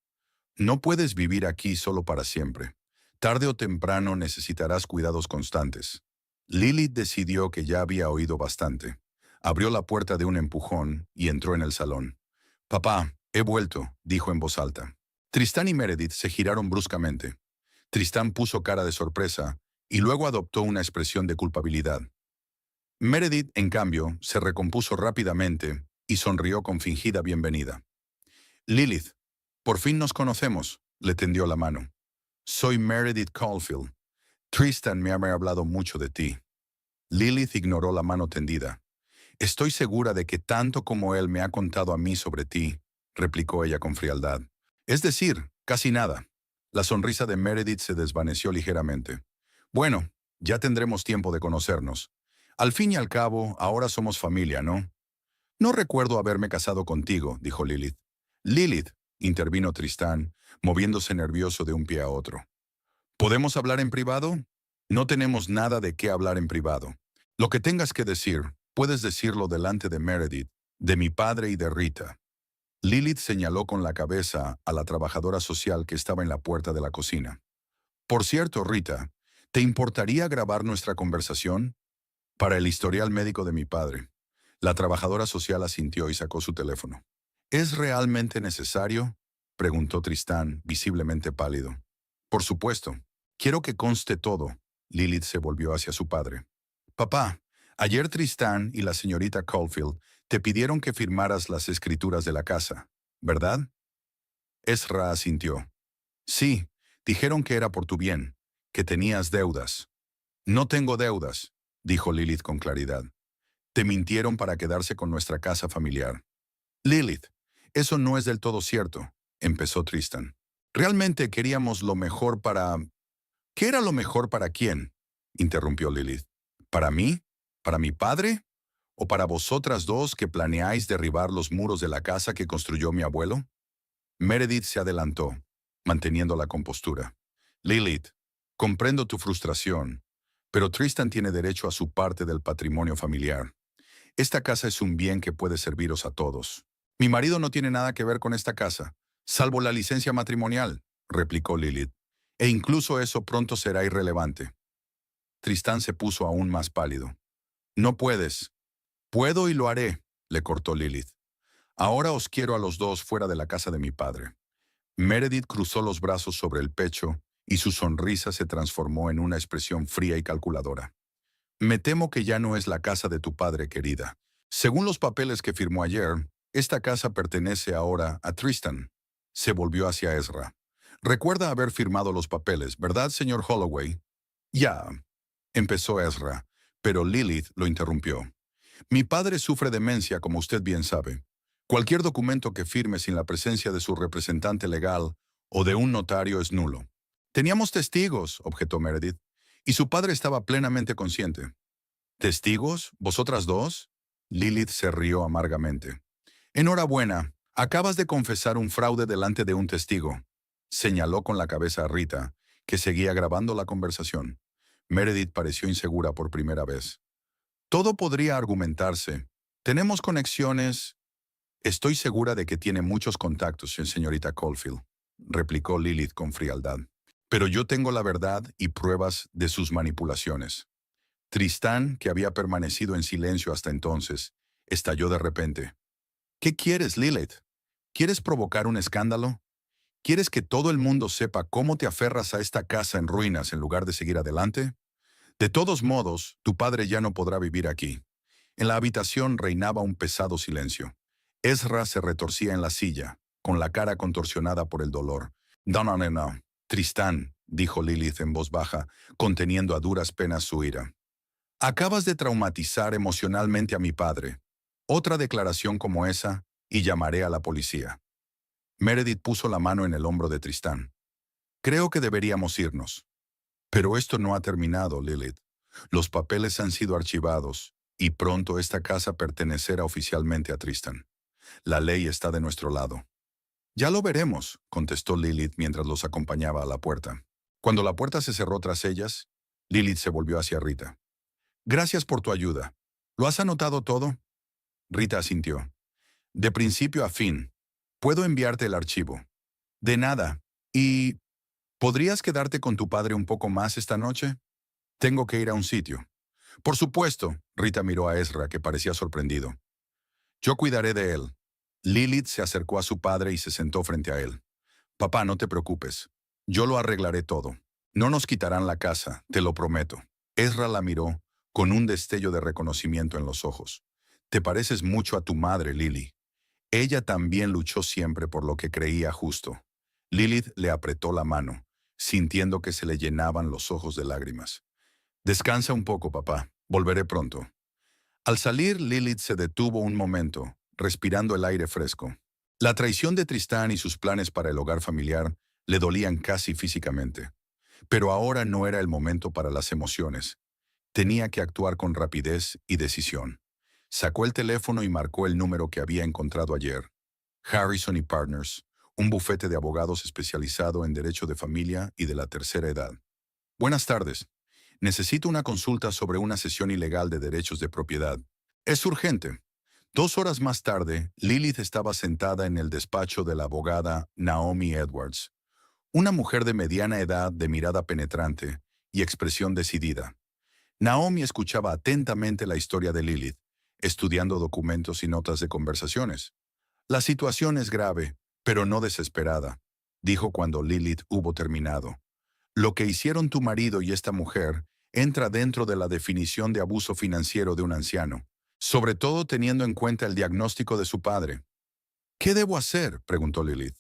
«No puedes vivir aquí solo para siempre. Tarde o temprano necesitarás cuidados constantes». Lilith decidió que ya había oído bastante. Abrió la puerta de un empujón y entró en el salón. «Papá, he vuelto», dijo en voz alta. Tristán y Meredith se giraron bruscamente. Tristán puso cara de sorpresa y luego adoptó una expresión de culpabilidad. Meredith, en cambio, se recompuso rápidamente y sonrió con fingida bienvenida. Lilith, por fin nos conocemos, le tendió la mano. Soy Meredith Caulfield. Tristan me ha hablado mucho de ti. Lilith ignoró la mano tendida. Estoy segura de que tanto como él me ha contado a mí sobre ti, replicó ella con frialdad. Es decir, casi nada. La sonrisa de Meredith se desvaneció ligeramente. Bueno, ya tendremos tiempo de conocernos. Al fin y al cabo, ahora somos familia, ¿no? No recuerdo haberme casado contigo, dijo Lilith. Lilith, intervino Tristán, moviéndose nervioso de un pie a otro. ¿Podemos hablar en privado? No tenemos nada de qué hablar en privado. Lo que tengas que decir, puedes decirlo delante de Meredith, de mi padre y de Rita. Lilith señaló con la cabeza a la trabajadora social que estaba en la puerta de la cocina. Por cierto, Rita, ¿te importaría grabar nuestra conversación? Para el historial médico de mi padre. La trabajadora social asintió y sacó su teléfono. ¿Es realmente necesario?, preguntó Tristán, visiblemente pálido. Por supuesto. Quiero que conste todo. Lilith se volvió hacia su padre. Papá, ayer Tristán y la señorita Caulfield te pidieron que firmaras las escrituras de la casa, ¿verdad? Ezra asintió. Sí, dijeron que era por tu bien, que tenías deudas. No tengo deudas, dijo Lilith con claridad. Te mintieron para quedarse con nuestra casa familiar. Lilith, eso no es del todo cierto, empezó Tristan. Realmente queríamos lo mejor para... ¿Qué era lo mejor para quién?, interrumpió Lilith. ¿Para mí? ¿Para mi padre? ¿O para vosotras dos que planeáis derribar los muros de la casa que construyó mi abuelo? Meredith se adelantó, manteniendo la compostura. Lilith, comprendo tu frustración, pero Tristan tiene derecho a su parte del patrimonio familiar. Esta casa es un bien que puede serviros a todos. Mi marido no tiene nada que ver con esta casa, salvo la licencia matrimonial, replicó Lilith. E incluso eso pronto será irrelevante. Tristán se puso aún más pálido. No puedes. Puedo y lo haré, le cortó Lilith. Ahora os quiero a los dos fuera de la casa de mi padre. Meredith cruzó los brazos sobre el pecho y su sonrisa se transformó en una expresión fría y calculadora. Me temo que ya no es la casa de tu padre, querida. Según los papeles que firmó ayer, esta casa pertenece ahora a Tristan. Se volvió hacia Ezra. Recuerda haber firmado los papeles, ¿verdad, señor Holloway? Ya, empezó Ezra, pero Lilith lo interrumpió. Mi padre sufre demencia, como usted bien sabe. Cualquier documento que firme sin la presencia de su representante legal o de un notario es nulo. Teníamos testigos, objetó Meredith, y su padre estaba plenamente consciente. ¿Testigos? ¿Vosotras dos? Lilith se rió amargamente. Enhorabuena, acabas de confesar un fraude delante de un testigo. Señaló con la cabeza a Rita, que seguía grabando la conversación. Meredith pareció insegura por primera vez. Todo podría argumentarse. Tenemos conexiones. Estoy segura de que tiene muchos contactos, señorita Caulfield, replicó Lilith con frialdad. Pero yo tengo la verdad y pruebas de sus manipulaciones. Tristán, que había permanecido en silencio hasta entonces, estalló de repente. ¿Qué quieres, Lilith? ¿Quieres provocar un escándalo? ¿Quieres que todo el mundo sepa cómo te aferras a esta casa en ruinas en lugar de seguir adelante? De todos modos, tu padre ya no podrá vivir aquí. En la habitación reinaba un pesado silencio. Ezra se retorcía en la silla, con la cara contorsionada por el dolor. No, no, no, no. Tristán, dijo Lilith en voz baja, conteniendo a duras penas su ira. Acabas de traumatizar emocionalmente a mi padre. Otra declaración como esa, y llamaré a la policía. Meredith puso la mano en el hombro de Tristán. Creo que deberíamos irnos. Pero esto no ha terminado, Lilith. Los papeles han sido archivados, y pronto esta casa pertenecerá oficialmente a Tristan. La ley está de nuestro lado. Ya lo veremos, contestó Lilith mientras los acompañaba a la puerta. Cuando la puerta se cerró tras ellas, Lilith se volvió hacia Rita. Gracias por tu ayuda. ¿Lo has anotado todo? Rita asintió. De principio a fin. Puedo enviarte el archivo. De nada. ¿Y podrías quedarte con tu padre un poco más esta noche? Tengo que ir a un sitio. Por supuesto, Rita miró a Ezra, que parecía sorprendido. Yo cuidaré de él. Lilith se acercó a su padre y se sentó frente a él. Papá, no te preocupes. Yo lo arreglaré todo. No nos quitarán la casa, te lo prometo. Ezra la miró, con un destello de reconocimiento en los ojos. Te pareces mucho a tu madre, Lily. Ella también luchó siempre por lo que creía justo. Lilith le apretó la mano, sintiendo que se le llenaban los ojos de lágrimas. Descansa un poco, papá. Volveré pronto. Al salir, Lilith se detuvo un momento, respirando el aire fresco. La traición de Tristán y sus planes para el hogar familiar le dolían casi físicamente. Pero ahora no era el momento para las emociones. Tenía que actuar con rapidez y decisión. Sacó el teléfono y marcó el número que había encontrado ayer. Harrison y Partners, un bufete de abogados especializado en derecho de familia y de la tercera edad. Buenas tardes. Necesito una consulta sobre una cesión ilegal de derechos de propiedad. Es urgente. 2 horas más tarde, Lilith estaba sentada en el despacho de la abogada Naomi Edwards, una mujer de mediana edad de mirada penetrante y expresión decidida. Naomi escuchaba atentamente la historia de Lilith, estudiando documentos y notas de conversaciones. La situación es grave, pero no desesperada, dijo cuando Lilith hubo terminado. Lo que hicieron tu marido y esta mujer entra dentro de la definición de abuso financiero de un anciano, sobre todo teniendo en cuenta el diagnóstico de su padre. ¿Qué debo hacer?, preguntó Lilith.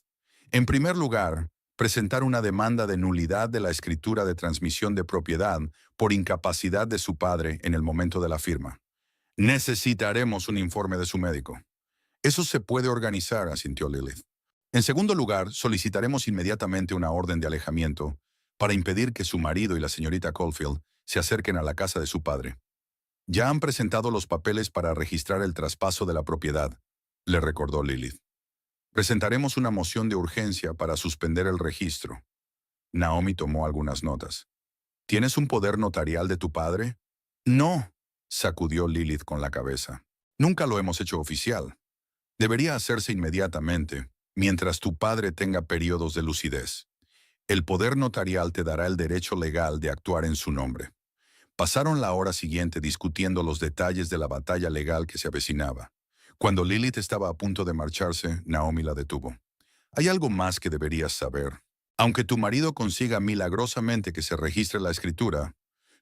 En primer lugar, presentar una demanda de nulidad de la escritura de transmisión de propiedad por incapacidad de su padre en el momento de la firma. Necesitaremos un informe de su médico. Eso se puede organizar, asintió Lilith. En segundo lugar, solicitaremos inmediatamente una orden de alejamiento para impedir que su marido y la señorita Caulfield se acerquen a la casa de su padre. Ya han presentado los papeles para registrar el traspaso de la propiedad, le recordó Lilith. Presentaremos una moción de urgencia para suspender el registro. Naomi tomó algunas notas. ¿Tienes un poder notarial de tu padre? No, sacudió Lilith con la cabeza. Nunca lo hemos hecho oficial. Debería hacerse inmediatamente, mientras tu padre tenga periodos de lucidez. El poder notarial te dará el derecho legal de actuar en su nombre. Pasaron la hora siguiente discutiendo los detalles de la batalla legal que se avecinaba. Cuando Lilith estaba a punto de marcharse, Naomi la detuvo. Hay algo más que deberías saber. Aunque tu marido consiga milagrosamente que se registre la escritura,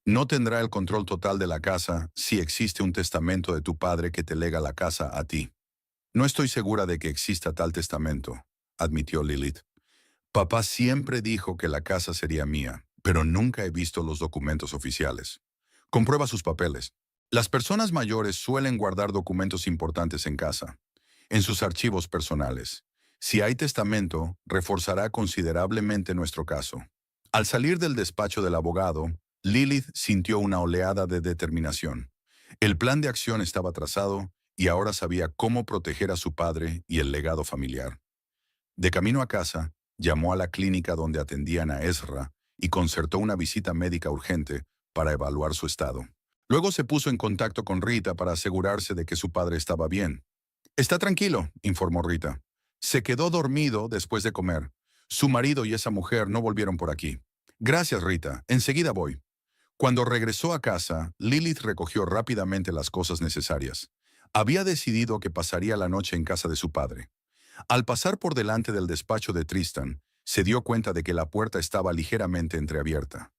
no tendrá el control total de la casa si existe un testamento de tu padre que te lega la casa a ti. No estoy segura de que exista tal testamento, admitió Lilith. Papá siempre dijo que la casa sería mía, pero nunca he visto los documentos oficiales. Comprueba sus papeles. Las personas mayores suelen guardar documentos importantes en casa, en sus archivos personales. Si hay testamento, reforzará considerablemente nuestro caso. Al salir del despacho del abogado, Lilith sintió una oleada de determinación. El plan de acción estaba trazado y ahora sabía cómo proteger a su padre y el legado familiar. De camino a casa, llamó a la clínica donde atendían a Ezra y concertó una visita médica urgente para evaluar su estado. Luego se puso en contacto con Rita para asegurarse de que su padre estaba bien. Está tranquilo, informó Rita. Se quedó dormido después de comer. Su marido y esa mujer no volvieron por aquí. Gracias, Rita. Enseguida voy. Cuando regresó a casa, Lilith recogió rápidamente las cosas necesarias. Había decidido que pasaría la noche en casa de su padre. Al pasar por delante del despacho de Tristan, se dio cuenta de que la puerta estaba ligeramente entreabierta.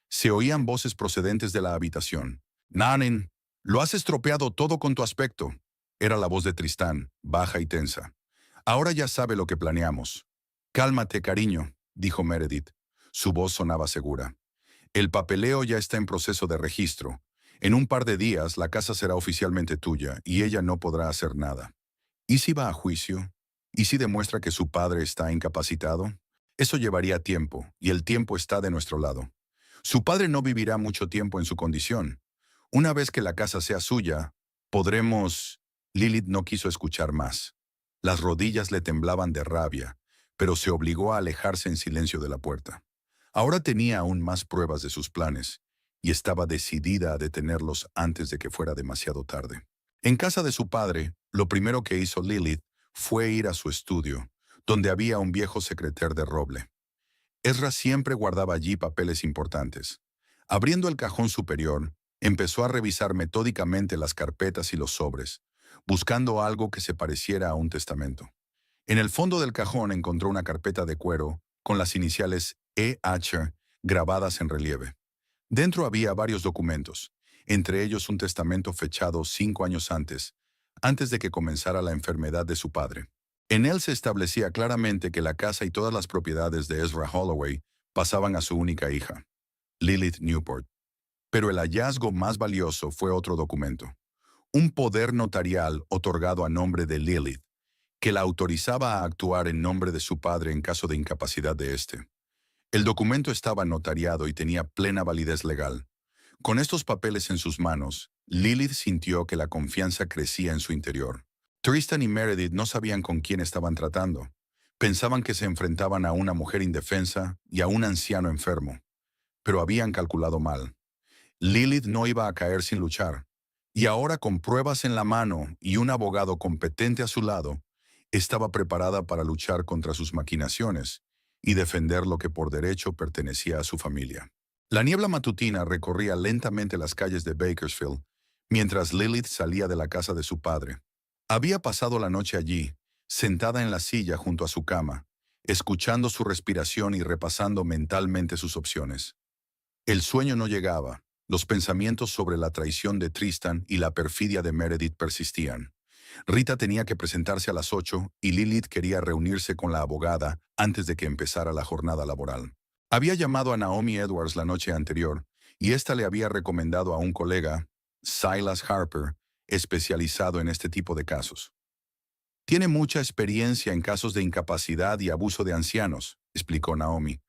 Se oían voces procedentes de la habitación. «Nanen, lo has estropeado todo con tu aspecto», era la voz de Tristán, baja y tensa. «Ahora ya sabe lo que planeamos». «Cálmate, cariño», dijo Meredith. Su voz sonaba segura. «El papeleo ya está en proceso de registro. En un par de días la casa será oficialmente tuya y ella no podrá hacer nada». ¿Y si va a juicio? ¿Y si demuestra que su padre está incapacitado? Eso llevaría tiempo, y el tiempo está de nuestro lado. Su padre no vivirá mucho tiempo en su condición. Una vez que la casa sea suya, podremos... Lilith no quiso escuchar más. Las rodillas le temblaban de rabia, pero se obligó a alejarse en silencio de la puerta. Ahora tenía aún más pruebas de sus planes, y estaba decidida a detenerlos antes de que fuera demasiado tarde. En casa de su padre, lo primero que hizo Lilith fue ir a su estudio, donde había un viejo secreter de roble. Ezra siempre guardaba allí papeles importantes. Abriendo el cajón superior, empezó a revisar metódicamente las carpetas y los sobres, buscando algo que se pareciera a un testamento. En el fondo del cajón encontró una carpeta de cuero con las iniciales E.H. grabadas en relieve. Dentro había varios documentos, entre ellos un testamento fechado 5 años antes, antes de que comenzara la enfermedad de su padre. En él se establecía claramente que la casa y todas las propiedades de Ezra Holloway pasaban a su única hija, Lilith Newport. Pero el hallazgo más valioso fue otro documento, un poder notarial otorgado a nombre de Lilith, que la autorizaba a actuar en nombre de su padre en caso de incapacidad de éste. El documento estaba notariado y tenía plena validez legal. Con estos papeles en sus manos, Lilith sintió que la confianza crecía en su interior. Tristan y Meredith no sabían con quién estaban tratando. Pensaban que se enfrentaban a una mujer indefensa y a un anciano enfermo, pero habían calculado mal. Lilith no iba a caer sin luchar, y ahora con pruebas en la mano y un abogado competente a su lado, estaba preparada para luchar contra sus maquinaciones y defender lo que por derecho pertenecía a su familia. La niebla matutina recorría lentamente las calles de Bakersfield, mientras Lilith salía de la casa de su padre. Había pasado la noche allí, sentada en la silla junto a su cama, escuchando su respiración y repasando mentalmente sus opciones. El sueño no llegaba. Los pensamientos sobre la traición de Tristan y la perfidia de Meredith persistían. Rita tenía que presentarse a las 8 y Lilith quería reunirse con la abogada antes de que empezara la jornada laboral. Había llamado a Naomi Edwards la noche anterior y ésta le había recomendado a un colega, Silas Harper, especializado en este tipo de casos. Tiene mucha experiencia en casos de incapacidad y abuso de ancianos, explicó Naomi.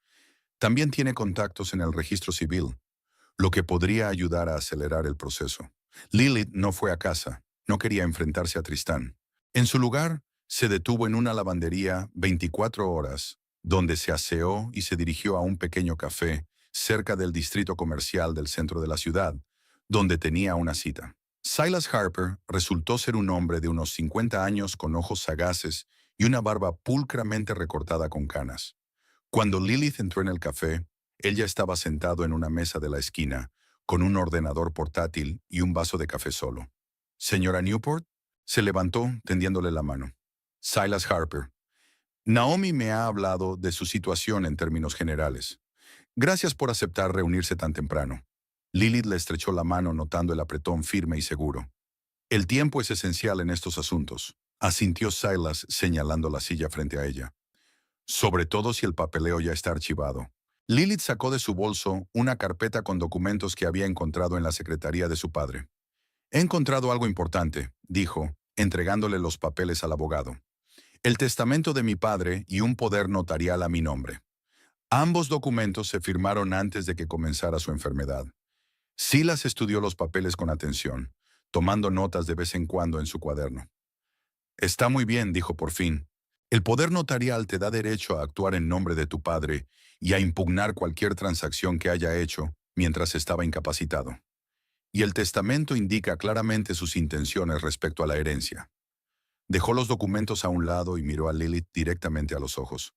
También tiene contactos en el registro civil, lo que podría ayudar a acelerar el proceso. Lilith no fue a casa, no quería enfrentarse a Tristán. En su lugar, se detuvo en una lavandería 24 horas, donde se aseó y se dirigió a un pequeño café cerca del distrito comercial del centro de la ciudad, donde tenía una cita. Silas Harper resultó ser un hombre de unos 50 años con ojos sagaces y una barba pulcramente recortada con canas. Cuando Lilith entró en el café, él ya estaba sentado en una mesa de la esquina, con un ordenador portátil y un vaso de café solo. «Señora Newport», se levantó tendiéndole la mano. Silas Harper. «Naomi me ha hablado de su situación en términos generales. Gracias por aceptar reunirse tan temprano». Lilith le estrechó la mano notando el apretón firme y seguro. «El tiempo es esencial en estos asuntos», asintió Silas señalando la silla frente a ella. «Sobre todo si el papeleo ya está archivado». Lilith sacó de su bolso una carpeta con documentos que había encontrado en la secretaría de su padre. «He encontrado algo importante», dijo, entregándole los papeles al abogado. «El testamento de mi padre y un poder notarial a mi nombre. Ambos documentos se firmaron antes de que comenzara su enfermedad». Silas estudió los papeles con atención, tomando notas de vez en cuando en su cuaderno. «Está muy bien», dijo por fin. «El poder notarial te da derecho a actuar en nombre de tu padre y a impugnar cualquier transacción que haya hecho mientras estaba incapacitado. Y el testamento indica claramente sus intenciones respecto a la herencia». Dejó los documentos a un lado y miró a Lilith directamente a los ojos.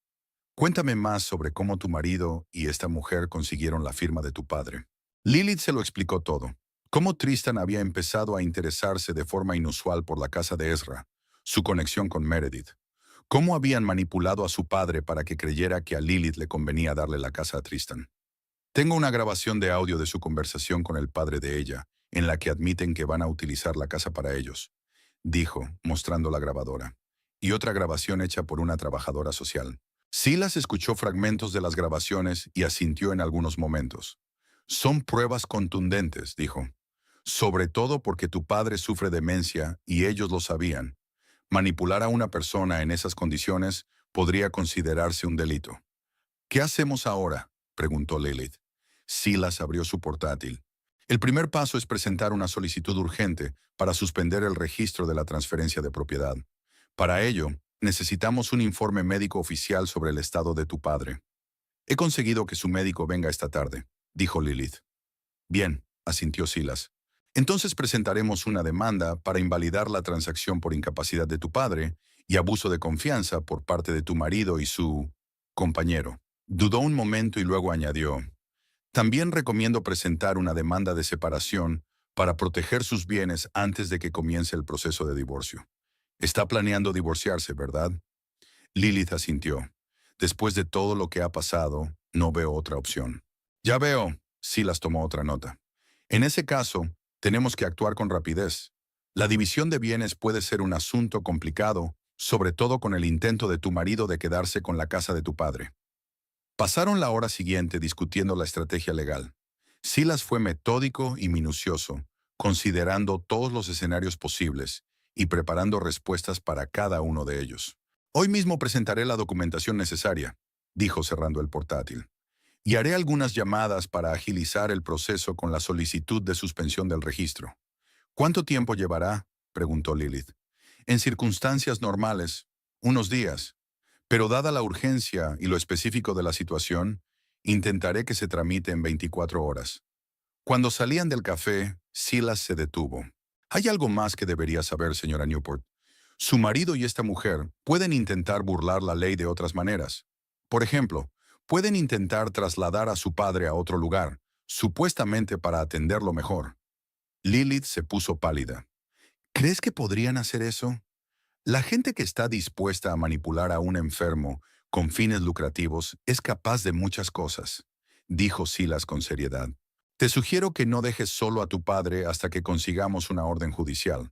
«Cuéntame más sobre cómo tu marido y esta mujer consiguieron la firma de tu padre». Lilith se lo explicó todo. Cómo Tristan había empezado a interesarse de forma inusual por la casa de Ezra, su conexión con Meredith. Cómo habían manipulado a su padre para que creyera que a Lilith le convenía darle la casa a Tristan. «Tengo una grabación de audio de su conversación con el padre de ella, en la que admiten que van a utilizar la casa para ellos», dijo, mostrando la grabadora. «Y otra grabación hecha por una trabajadora social». Silas escuchó fragmentos de las grabaciones y asintió en algunos momentos. «Son pruebas contundentes», dijo. «Sobre todo porque tu padre sufre demencia y ellos lo sabían. Manipular a una persona en esas condiciones podría considerarse un delito». «¿Qué hacemos ahora?», preguntó Lilith. Silas abrió su portátil. «El primer paso es presentar una solicitud urgente para suspender el registro de la transferencia de propiedad. Para ello, necesitamos un informe médico oficial sobre el estado de tu padre». «He conseguido que su médico venga esta tarde», dijo Lilith. «Bien», asintió Silas. «Entonces presentaremos una demanda para invalidar la transacción por incapacidad de tu padre y abuso de confianza por parte de tu marido y su compañero». Dudó un momento y luego añadió: «También recomiendo presentar una demanda de separación para proteger sus bienes antes de que comience el proceso de divorcio». «Está planeando divorciarse, ¿verdad?». Lilith asintió. «Después de todo lo que ha pasado, no veo otra opción». «Ya veo», Silas tomó otra nota. «En ese caso, tenemos que actuar con rapidez. La división de bienes puede ser un asunto complicado, sobre todo con el intento de tu marido de quedarse con la casa de tu padre. Pasaron la hora siguiente discutiendo la estrategia legal. Silas fue metódico y minucioso, considerando todos los escenarios posibles y preparando respuestas para cada uno de ellos. Hoy mismo presentaré la documentación necesaria, dijo cerrando el portátil, y haré algunas llamadas para agilizar el proceso con la solicitud de suspensión del registro. ¿Cuánto tiempo llevará?, preguntó Lilith. En circunstancias normales, unos días. Pero dada la urgencia y lo específico de la situación, intentaré que se tramite en 24 horas. Cuando salían del café, Silas se detuvo. Hay algo más que debería saber, señora Newport. Su marido y esta mujer pueden intentar burlar la ley de otras maneras. Por ejemplo, pueden intentar trasladar a su padre a otro lugar, supuestamente para atenderlo mejor. Lilith se puso pálida. ¿Crees que podrían hacer eso? La gente que está dispuesta a manipular a un enfermo con fines lucrativos es capaz de muchas cosas, dijo Silas con seriedad. Te sugiero que no dejes solo a tu padre hasta que consigamos una orden judicial.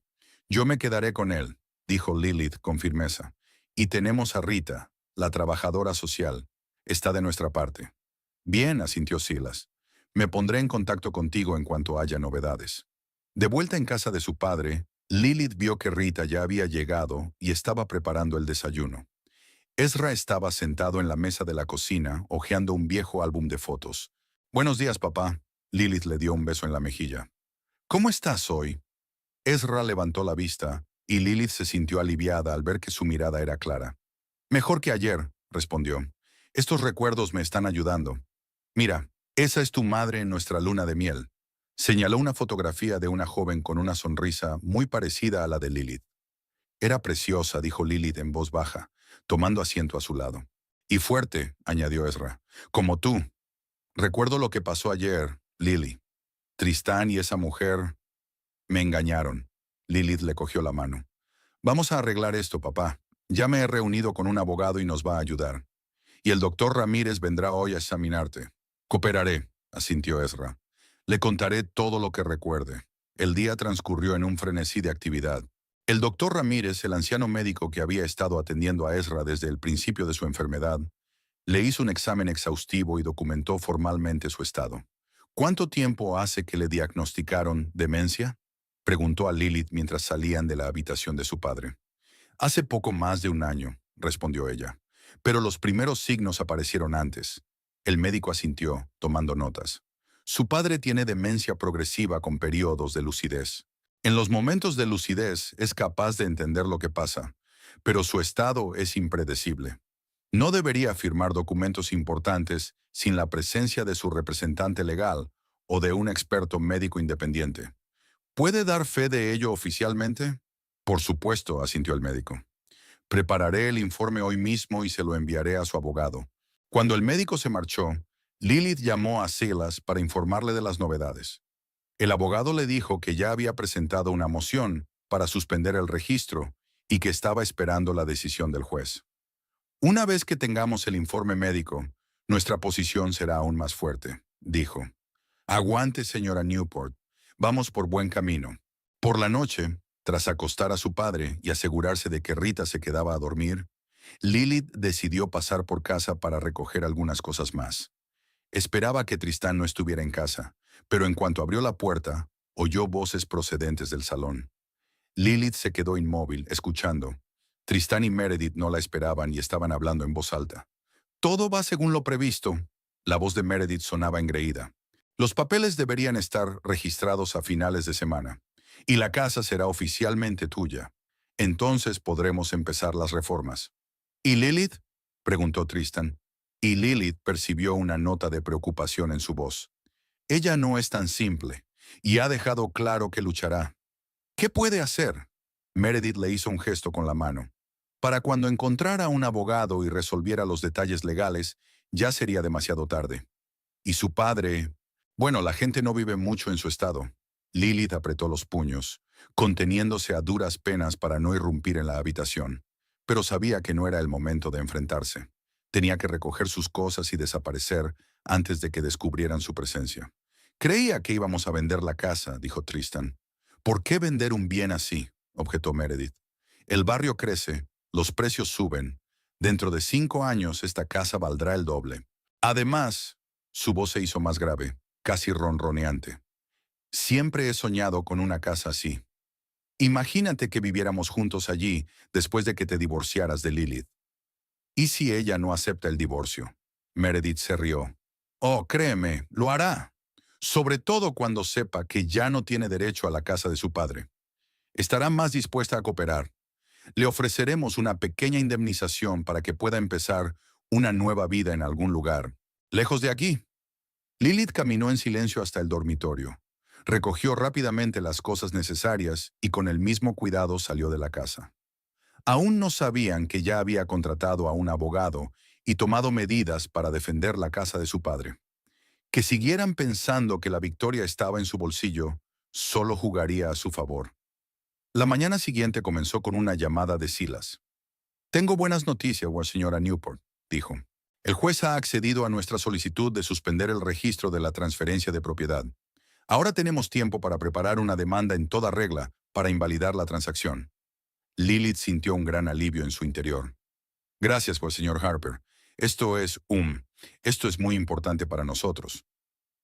Yo me quedaré con él, dijo Lilith con firmeza. Y tenemos a Rita, la trabajadora social. Está de nuestra parte. Bien, asintió Silas. Me pondré en contacto contigo en cuanto haya novedades. De vuelta en casa de su padre, Lilith vio que Rita ya había llegado y estaba preparando el desayuno. Ezra estaba sentado en la mesa de la cocina, hojeando un viejo álbum de fotos. «Buenos días, papá». Lilith le dio un beso en la mejilla. «¿Cómo estás hoy?» Ezra levantó la vista, y Lilith se sintió aliviada al ver que su mirada era clara. «Mejor que ayer», respondió. «Estos recuerdos me están ayudando. Mira, esa es tu madre en nuestra luna de miel». Señaló una fotografía de una joven con una sonrisa muy parecida a la de Lilith. «Era preciosa», dijo Lilith en voz baja, tomando asiento a su lado. «Y fuerte», añadió Ezra, «como tú. Recuerdo lo que pasó ayer, Lily. Tristán y esa mujer me engañaron». Lilith le cogió la mano. «Vamos a arreglar esto, papá. Ya me he reunido con un abogado y nos va a ayudar. Y el doctor Ramírez vendrá hoy a examinarte». «Cooperaré», asintió Ezra. «Le contaré todo lo que recuerde». El día transcurrió en un frenesí de actividad. El doctor Ramírez, el anciano médico que había estado atendiendo a Ezra desde el principio de su enfermedad, le hizo un examen exhaustivo y documentó formalmente su estado. «¿Cuánto tiempo hace que le diagnosticaron demencia?», preguntó a Lilith mientras salían de la habitación de su padre. «Hace poco más de un año», respondió ella. «Pero los primeros signos aparecieron antes». El médico asintió, tomando notas. «Su padre tiene demencia progresiva con periodos de lucidez. En los momentos de lucidez es capaz de entender lo que pasa, pero su estado es impredecible. No debería firmar documentos importantes sin la presencia de su representante legal o de un experto médico independiente. ¿Puede dar fe de ello oficialmente?». «Por supuesto», asintió el médico. «Prepararé el informe hoy mismo y se lo enviaré a su abogado». Cuando el médico se marchó, Lilith llamó a Silas para informarle de las novedades. El abogado le dijo que ya había presentado una moción para suspender el registro y que estaba esperando la decisión del juez. «Una vez que tengamos el informe médico, nuestra posición será aún más fuerte», dijo. «Aguante, señora Newport. Vamos por buen camino». Por la noche, tras acostar a su padre y asegurarse de que Rita se quedaba a dormir, Lilith decidió pasar por casa para recoger algunas cosas más. Esperaba que Tristán no estuviera en casa, pero en cuanto abrió la puerta, oyó voces procedentes del salón. Lilith se quedó inmóvil, escuchando. Tristán y Meredith no la esperaban y estaban hablando en voz alta. «Todo va según lo previsto». La voz de Meredith sonaba engreída. «Los papeles deberían estar registrados a finales de semana, y la casa será oficialmente tuya. Entonces podremos empezar las reformas». «¿Y Lilith?», preguntó Tristan, y Lilith percibió una nota de preocupación en su voz. «Ella no es tan simple, y ha dejado claro que luchará». «¿Qué puede hacer?». Meredith le hizo un gesto con la mano. «Para cuando encontrara un abogado y resolviera los detalles legales, ya sería demasiado tarde. Y su padre... Bueno, la gente no vive mucho en su estado». Lilith apretó los puños, conteniéndose a duras penas para no irrumpir en la habitación. Pero sabía que no era el momento de enfrentarse. Tenía que recoger sus cosas y desaparecer antes de que descubrieran su presencia. «Creía que íbamos a vender la casa», dijo Tristan. ¿Por qué vender un bien así?, objetó Meredith. El barrio crece, los precios suben. Dentro de 5 años esta casa valdrá el doble. Además, su voz se hizo más grave, casi ronroneante. Siempre he soñado con una casa así. Imagínate que viviéramos juntos allí después de que te divorciaras de Lilith. ¿Y si ella no acepta el divorcio? Meredith se rió. Oh, créeme, lo hará. Sobre todo cuando sepa que ya no tiene derecho a la casa de su padre. Estará más dispuesta a cooperar. Le ofreceremos una pequeña indemnización para que pueda empezar una nueva vida en algún lugar, lejos de aquí. Lilith caminó en silencio hasta el dormitorio. Recogió rápidamente las cosas necesarias y con el mismo cuidado salió de la casa. Aún no sabían que ya había contratado a un abogado y tomado medidas para defender la casa de su padre. Que siguieran pensando que la victoria estaba en su bolsillo solo jugaría a su favor. La mañana siguiente comenzó con una llamada de Silas. Tengo buenas noticias, señora Newport, dijo. El juez ha accedido a nuestra solicitud de suspender el registro de la transferencia de propiedad. Ahora tenemos tiempo para preparar una demanda en toda regla para invalidar la transacción. Lilith sintió un gran alivio en su interior. Gracias, señor Harper. Esto es muy importante para nosotros.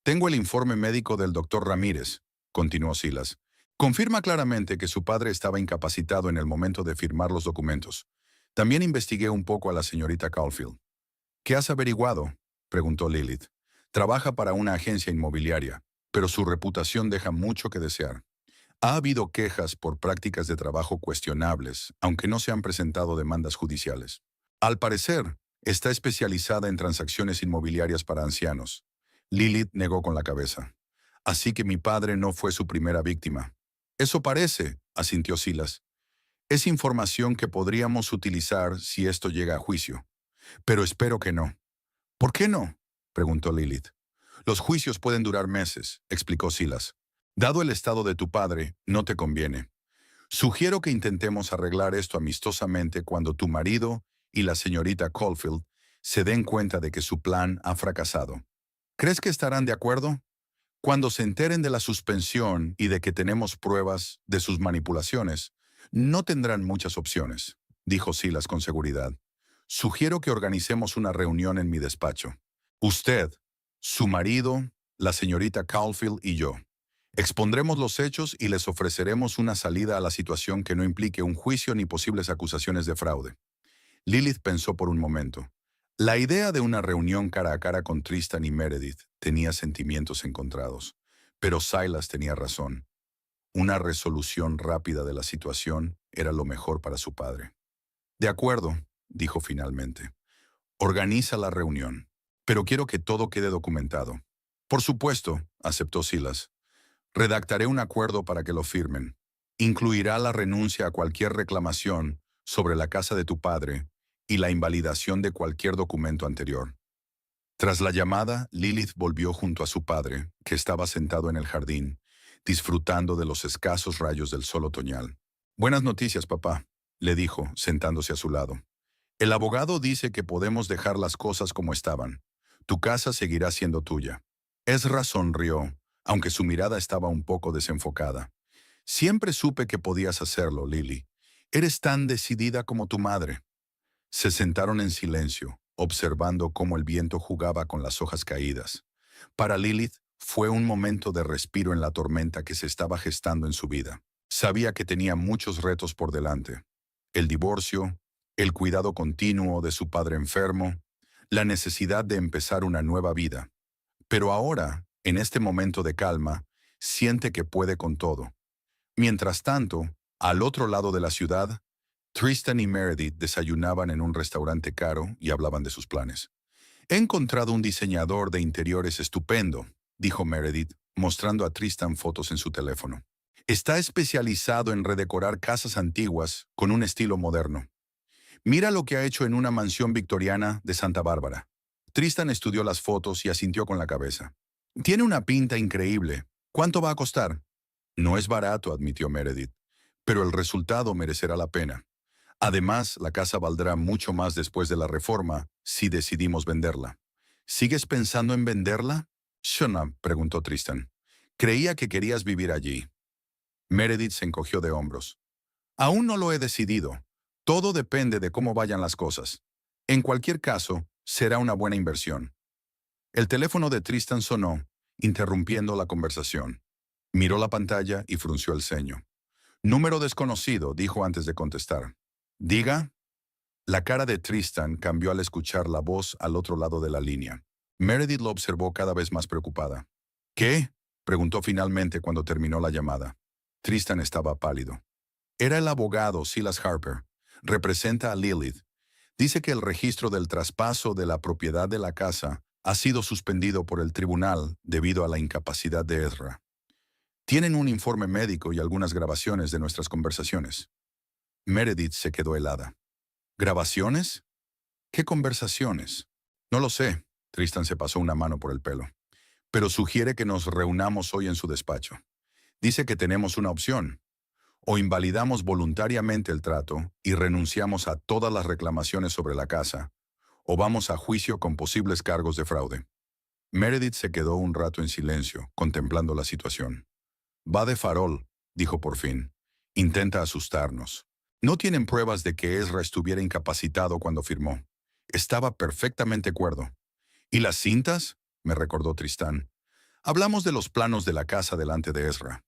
Tengo el informe médico del doctor Ramírez, continuó Silas. Confirma claramente que su padre estaba incapacitado en el momento de firmar los documentos. También investigué un poco a la señorita Caulfield. ¿Qué has averiguado?, preguntó Lilith. Trabaja para una agencia inmobiliaria, pero su reputación deja mucho que desear. Ha habido quejas por prácticas de trabajo cuestionables, aunque no se han presentado demandas judiciales. Al parecer, está especializada en transacciones inmobiliarias para ancianos. Lilith negó con la cabeza. Así que mi padre no fue su primera víctima. Eso parece, asintió Silas. Es información que podríamos utilizar si esto llega a juicio. Pero espero que no. ¿Por qué no?, preguntó Lilith. Los juicios pueden durar meses, explicó Silas. Dado el estado de tu padre, no te conviene. Sugiero que intentemos arreglar esto amistosamente cuando tu marido y la señorita Caulfield se den cuenta de que su plan ha fracasado. ¿Crees que estarán de acuerdo? Cuando se enteren de la suspensión y de que tenemos pruebas de sus manipulaciones, no tendrán muchas opciones, dijo Silas con seguridad. Sugiero que organicemos una reunión en mi despacho. Usted, su marido, la señorita Caulfield y yo. Expondremos los hechos y les ofreceremos una salida a la situación que no implique un juicio ni posibles acusaciones de fraude. Lilith pensó por un momento. La idea de una reunión cara a cara con Tristan y Meredith tenía sentimientos encontrados, pero Silas tenía razón. Una resolución rápida de la situación era lo mejor para su padre. De acuerdo, dijo finalmente. Organiza la reunión, pero quiero que todo quede documentado. Por supuesto, aceptó Silas. Redactaré un acuerdo para que lo firmen. Incluirá la renuncia a cualquier reclamación sobre la casa de tu padre y la invalidación de cualquier documento anterior. Tras la llamada, Lilith volvió junto a su padre, que estaba sentado en el jardín, disfrutando de los escasos rayos del sol otoñal. Buenas noticias, papá, le dijo, sentándose a su lado. El abogado dice que podemos dejar las cosas como estaban. Tu casa seguirá siendo tuya. Ezra sonrió, aunque su mirada estaba un poco desenfocada. Siempre supe que podías hacerlo, Lily. Eres tan decidida como tu madre. Se sentaron en silencio, observando cómo el viento jugaba con las hojas caídas. Para Lilith fue un momento de respiro en la tormenta que se estaba gestando en su vida. Sabía que tenía muchos retos por delante. El divorcio, el cuidado continuo de su padre enfermo, la necesidad de empezar una nueva vida. Pero ahora, en este momento de calma, siente que puede con todo. Mientras tanto, al otro lado de la ciudad, Tristan y Meredith desayunaban en un restaurante caro y hablaban de sus planes. He encontrado un diseñador de interiores estupendo, dijo Meredith, mostrando a Tristan fotos en su teléfono. Está especializado en redecorar casas antiguas con un estilo moderno. Mira lo que ha hecho en una mansión victoriana de Santa Bárbara. Tristan estudió las fotos y asintió con la cabeza. Tiene una pinta increíble. ¿Cuánto va a costar? No es barato, admitió Meredith, pero el resultado merecerá la pena. Además, la casa valdrá mucho más después de la reforma si decidimos venderla. ¿Sigues pensando en venderla? Shona, preguntó Tristan. Creía que querías vivir allí. Meredith se encogió de hombros. Aún no lo he decidido. Todo depende de cómo vayan las cosas. En cualquier caso, será una buena inversión. El teléfono de Tristan sonó, interrumpiendo la conversación. Miró la pantalla y frunció el ceño. Número desconocido, dijo antes de contestar. Diga. La cara de Tristan cambió al escuchar la voz al otro lado de la línea. Meredith lo observó cada vez más preocupada. ¿Qué? Preguntó finalmente cuando terminó la llamada. Tristan estaba pálido. Era el abogado Silas Harper. Representa a Lilith. Dice que el registro del traspaso de la propiedad de la casa ha sido suspendido por el tribunal debido a la incapacidad de Ezra. Tienen un informe médico y algunas grabaciones de nuestras conversaciones. Meredith se quedó helada. ¿Grabaciones? ¿Qué conversaciones? No lo sé. Tristan se pasó una mano por el pelo. Pero sugiere que nos reunamos hoy en su despacho. Dice que tenemos una opción. O invalidamos voluntariamente el trato y renunciamos a todas las reclamaciones sobre la casa, o vamos a juicio con posibles cargos de fraude. Meredith se quedó un rato en silencio, contemplando la situación. Va de farol, dijo por fin. Intenta asustarnos. No tienen pruebas de que Ezra estuviera incapacitado cuando firmó. Estaba perfectamente cuerdo. ¿Y las cintas? Me recordó Tristán. Hablamos de los planos de la casa delante de Ezra.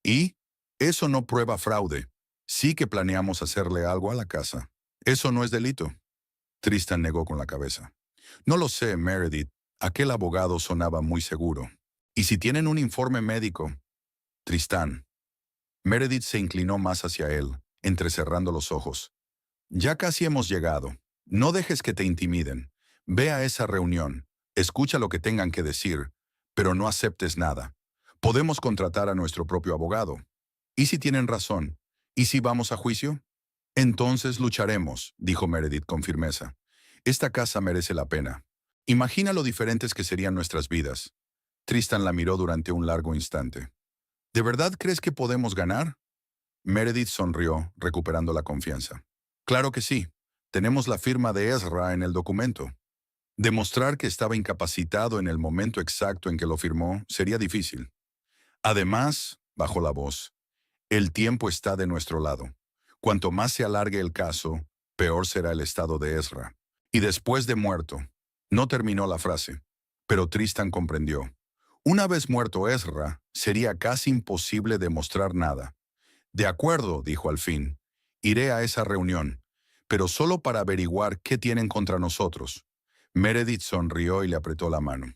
¿Y? Eso no prueba fraude. Sí que planeamos hacerle algo a la casa. Eso no es delito. Tristan negó con la cabeza. No lo sé, Meredith. Aquel abogado sonaba muy seguro. ¿Y si tienen un informe médico? Tristán. Meredith se inclinó más hacia él, entrecerrando los ojos. Ya casi hemos llegado. No dejes que te intimiden. Ve a esa reunión. Escucha lo que tengan que decir, pero no aceptes nada. Podemos contratar a nuestro propio abogado. ¿Y si tienen razón? ¿Y si vamos a juicio? Entonces lucharemos, dijo Meredith con firmeza. Esta casa merece la pena. Imagina lo diferentes que serían nuestras vidas. Tristan la miró durante un largo instante. ¿De verdad crees que podemos ganar? Meredith sonrió, recuperando la confianza. Claro que sí. Tenemos la firma de Ezra en el documento. Demostrar que estaba incapacitado en el momento exacto en que lo firmó sería difícil. Además, bajó la voz, el tiempo está de nuestro lado. Cuanto más se alargue el caso, peor será el estado de Ezra. Y después de muerto, no terminó la frase, pero Tristan comprendió. Una vez muerto Ezra, sería casi imposible demostrar nada. De acuerdo, dijo al fin. Iré a esa reunión, pero solo para averiguar qué tienen contra nosotros. Meredith sonrió y le apretó la mano.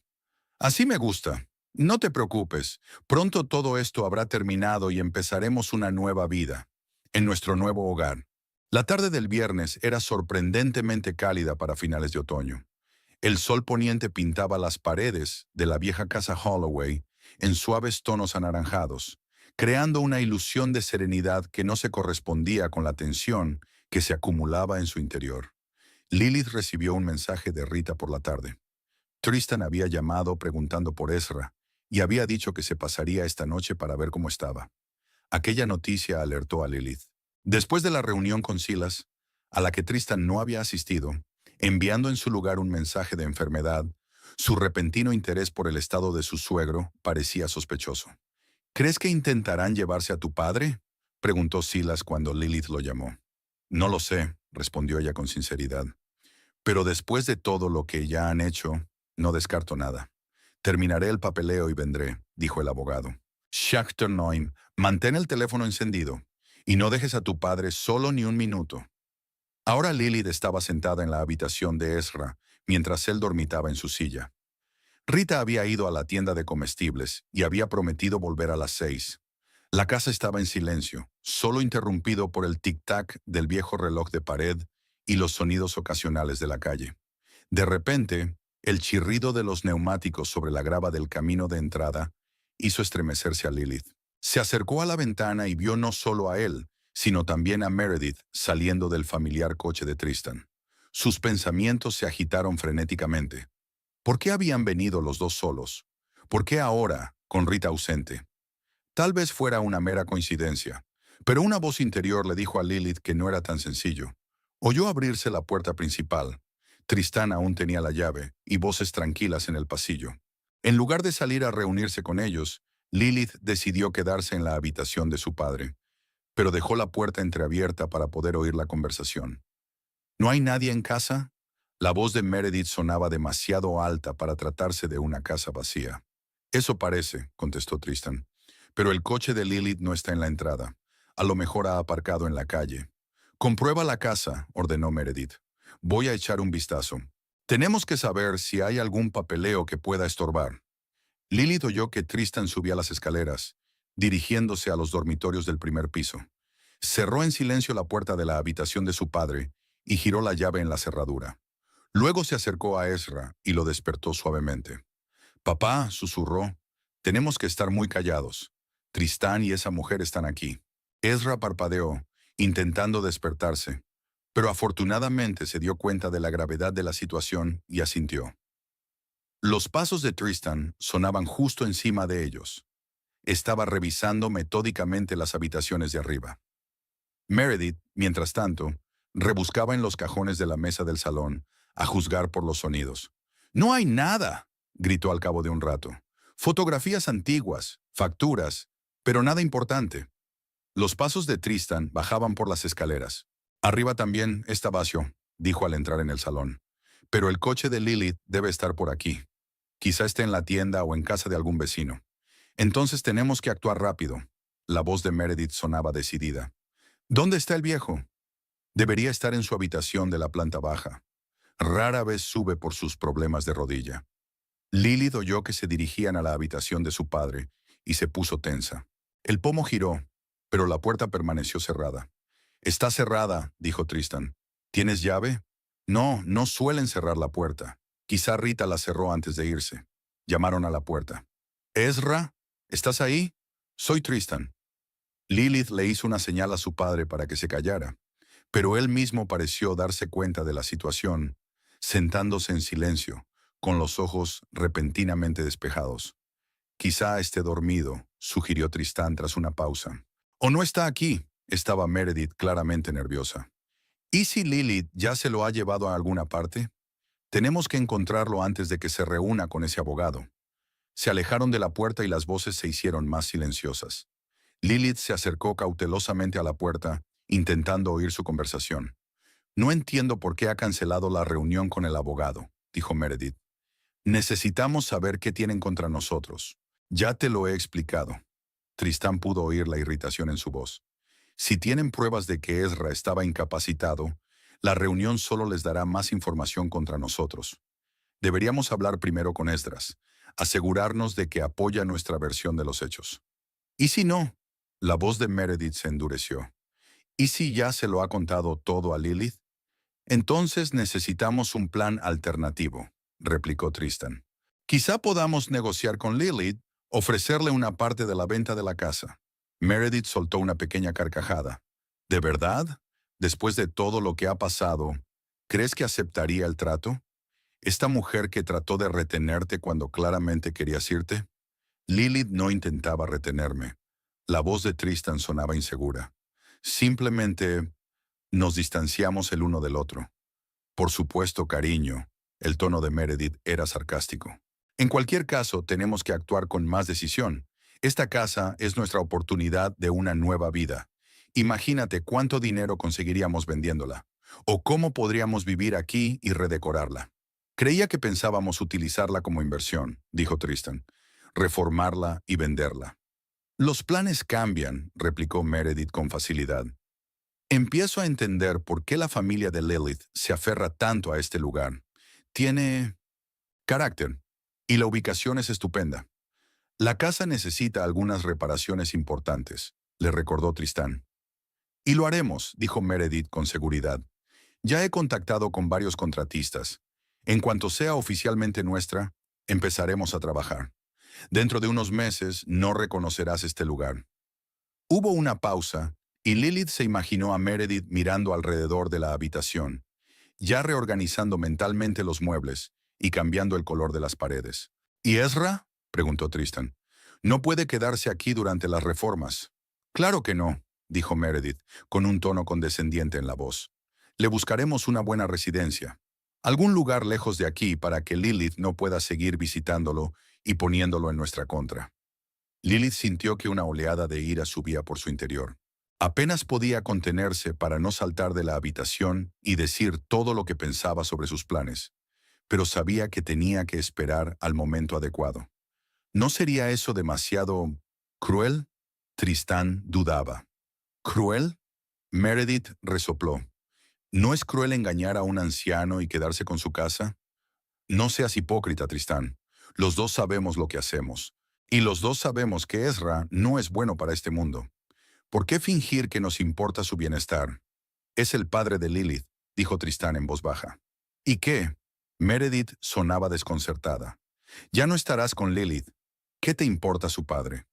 Así me gusta. No te preocupes. Pronto todo esto habrá terminado y empezaremos una nueva vida, en nuestro nuevo hogar. La tarde del viernes era sorprendentemente cálida para finales de otoño. El sol poniente pintaba las paredes de la vieja casa Holloway en suaves tonos anaranjados, creando una ilusión de serenidad que no se correspondía con la tensión que se acumulaba en su interior. Lilith recibió un mensaje de Rita por la tarde. Tristan había llamado preguntando por Ezra y había dicho que se pasaría esta noche para ver cómo estaba. Aquella noticia alertó a Lilith. Después de la reunión con Silas, a la que Tristan no había asistido, enviando en su lugar un mensaje de enfermedad, su repentino interés por el estado de su suegro parecía sospechoso. ¿Crees que intentarán llevarse a tu padre?, preguntó Silas cuando Lilith lo llamó. No lo sé, respondió ella con sinceridad. Pero después de todo lo que ya han hecho, no descarto nada. Terminaré el papeleo y vendré, dijo el abogado. Schachter Noim, mantén el teléfono encendido y no dejes a tu padre solo ni un minuto. Ahora Lilith estaba sentada en la habitación de Ezra, mientras él dormitaba en su silla. Rita había ido a la tienda de comestibles y había prometido volver a las 6. La casa estaba en silencio, solo interrumpido por el tic-tac del viejo reloj de pared y los sonidos ocasionales de la calle. De repente, el chirrido de los neumáticos sobre la grava del camino de entrada hizo estremecerse a Lilith. Se acercó a la ventana y vio no solo a él, sino también a Meredith saliendo del familiar coche de Tristan. Sus pensamientos se agitaron frenéticamente. ¿Por qué habían venido los dos solos? ¿Por qué ahora, con Rita ausente? Tal vez fuera una mera coincidencia, pero una voz interior le dijo a Lilith que no era tan sencillo. Oyó abrirse la puerta principal. Tristán aún tenía la llave y voces tranquilas en el pasillo. En lugar de salir a reunirse con ellos, Lilith decidió quedarse en la habitación de su padre, pero dejó la puerta entreabierta para poder oír la conversación. ¿No hay nadie en casa? La voz de Meredith sonaba demasiado alta para tratarse de una casa vacía. Eso parece, contestó Tristan. Pero el coche de Lilith no está en la entrada. A lo mejor ha aparcado en la calle. Comprueba la casa, ordenó Meredith. Voy a echar un vistazo. Tenemos que saber si hay algún papeleo que pueda estorbar. Lilith oyó que Tristan subía las escaleras, dirigiéndose a los dormitorios del primer piso. Cerró en silencio la puerta de la habitación de su padre y giró la llave en la cerradura. Luego se acercó a Ezra y lo despertó suavemente. Papá, susurró, tenemos que estar muy callados. Tristán y esa mujer están aquí. Ezra parpadeó, intentando despertarse, pero afortunadamente se dio cuenta de la gravedad de la situación y asintió. Los pasos de Tristan sonaban justo encima de ellos. Estaba revisando metódicamente las habitaciones de arriba. Meredith, mientras tanto, rebuscaba en los cajones de la mesa del salón, a juzgar por los sonidos. «¡No hay nada!», gritó al cabo de un rato. «Fotografías antiguas, facturas, pero nada importante». Los pasos de Tristan bajaban por las escaleras. «Arriba también está vacío», dijo al entrar en el salón. «Pero el coche de Lilith debe estar por aquí. Quizá esté en la tienda o en casa de algún vecino. Entonces tenemos que actuar rápido». La voz de Meredith sonaba decidida. «¿Dónde está el viejo?» «Debería estar en su habitación de la planta baja. Rara vez sube por sus problemas de rodilla». Lilith oyó que se dirigían a la habitación de su padre y se puso tensa. El pomo giró, pero la puerta permaneció cerrada. «Está cerrada», dijo Tristan. «¿Tienes llave?» «No, no suelen cerrar la puerta. Quizá Rita la cerró antes de irse». Llamaron a la puerta. «Ezra, ¿estás ahí?» «Soy Tristan». Lilith le hizo una señal a su padre para que se callara, pero él mismo pareció darse cuenta de la situación, sentándose en silencio, con los ojos repentinamente despejados. «Quizá esté dormido», sugirió Tristán tras una pausa. «O no está aquí», estaba Meredith claramente nerviosa. «¿Y si Lilith ya se lo ha llevado a alguna parte? Tenemos que encontrarlo antes de que se reúna con ese abogado». Se alejaron de la puerta y las voces se hicieron más silenciosas. Lilith se acercó cautelosamente a la puerta, intentando oír su conversación. «No entiendo por qué ha cancelado la reunión con el abogado», dijo Meredith. «Necesitamos saber qué tienen contra nosotros». «Ya te lo he explicado». Tristán pudo oír la irritación en su voz. «Si tienen pruebas de que Ezra estaba incapacitado, la reunión solo les dará más información contra nosotros. Deberíamos hablar primero con Esdras, asegurarnos de que apoya nuestra versión de los hechos». «¿Y si no?». La voz de Meredith se endureció. «¿Y si ya se lo ha contado todo a Lilith?». «Entonces necesitamos un plan alternativo», replicó Tristan. «Quizá podamos negociar con Lilith, ofrecerle una parte de la venta de la casa». Meredith soltó una pequeña carcajada. «¿De verdad? Después de todo lo que ha pasado, ¿crees que aceptaría el trato? ¿Esta mujer que trató de retenerte cuando claramente querías irte?» «Lilith no intentaba retenerme». La voz de Tristan sonaba insegura. «Simplemente nos distanciamos el uno del otro». «Por supuesto, cariño». El tono de Meredith era sarcástico. «En cualquier caso, tenemos que actuar con más decisión. Esta casa es nuestra oportunidad de una nueva vida. Imagínate cuánto dinero conseguiríamos vendiéndola. O cómo podríamos vivir aquí y redecorarla». «Creía que pensábamos utilizarla como inversión», dijo Tristan. «Reformarla y venderla». «Los planes cambian», replicó Meredith con facilidad. «Empiezo a entender por qué la familia de Lilith se aferra tanto a este lugar. Tiene carácter, y la ubicación es estupenda. La casa necesita algunas reparaciones importantes», le recordó Tristán. «Y lo haremos», dijo Meredith con seguridad. «Ya he contactado con varios contratistas. En cuanto sea oficialmente nuestra, empezaremos a trabajar. Dentro de unos meses no reconocerás este lugar». Hubo una pausa, y Lilith se imaginó a Meredith mirando alrededor de la habitación, ya reorganizando mentalmente los muebles y cambiando el color de las paredes. «¿Y Ezra?», preguntó Tristan. «No puede quedarse aquí durante las reformas». «Claro que no», dijo Meredith, con un tono condescendiente en la voz. «Le buscaremos una buena residencia. Algún lugar lejos de aquí para que Lilith no pueda seguir visitándolo y poniéndolo en nuestra contra». Lilith sintió que una oleada de ira subía por su interior. Apenas podía contenerse para no saltar de la habitación y decir todo lo que pensaba sobre sus planes, pero sabía que tenía que esperar al momento adecuado. ¿No sería eso demasiado cruel? Tristán dudaba. ¿Cruel? Meredith resopló. ¿No es cruel engañar a un anciano y quedarse con su casa? No seas hipócrita, Tristán. Los dos sabemos lo que hacemos. Y los dos sabemos que Ezra no es bueno para este mundo. ¿Por qué fingir que nos importa su bienestar? Es el padre de Lilith, dijo Tristán en voz baja. ¿Y qué? Meredith sonaba desconcertada. Ya no estarás con Lilith. ¿Qué te importa su padre?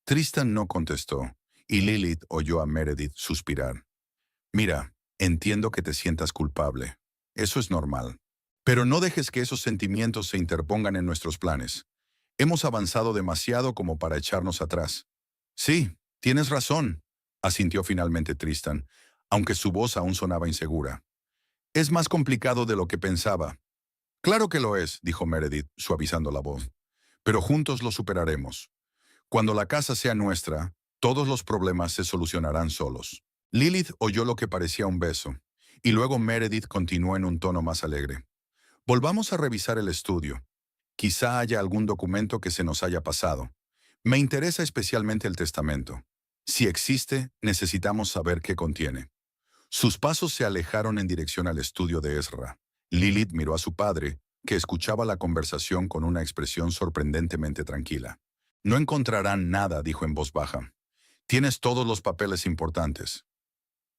Tristan no contestó, y Lilith oyó a Meredith suspirar. Mira, entiendo que te sientas culpable. Eso es normal. Pero no dejes que esos sentimientos se interpongan en nuestros planes. Hemos avanzado demasiado como para echarnos atrás. Sí, tienes razón, asintió finalmente Tristan, aunque su voz aún sonaba insegura. Es más complicado de lo que pensaba. Claro que lo es, dijo Meredith, suavizando la voz. Pero juntos lo superaremos. Cuando la casa sea nuestra, todos los problemas se solucionarán solos. Lilith oyó lo que parecía un beso, y luego Meredith continuó en un tono más alegre. Volvamos a revisar el estudio. Quizá haya algún documento que se nos haya pasado. Me interesa especialmente el testamento. Si existe, necesitamos saber qué contiene. Sus pasos se alejaron en dirección al estudio de Ezra. Lilith miró a su padre, que escuchaba la conversación con una expresión sorprendentemente tranquila. No encontrarán nada, dijo en voz baja. Tienes todos los papeles importantes.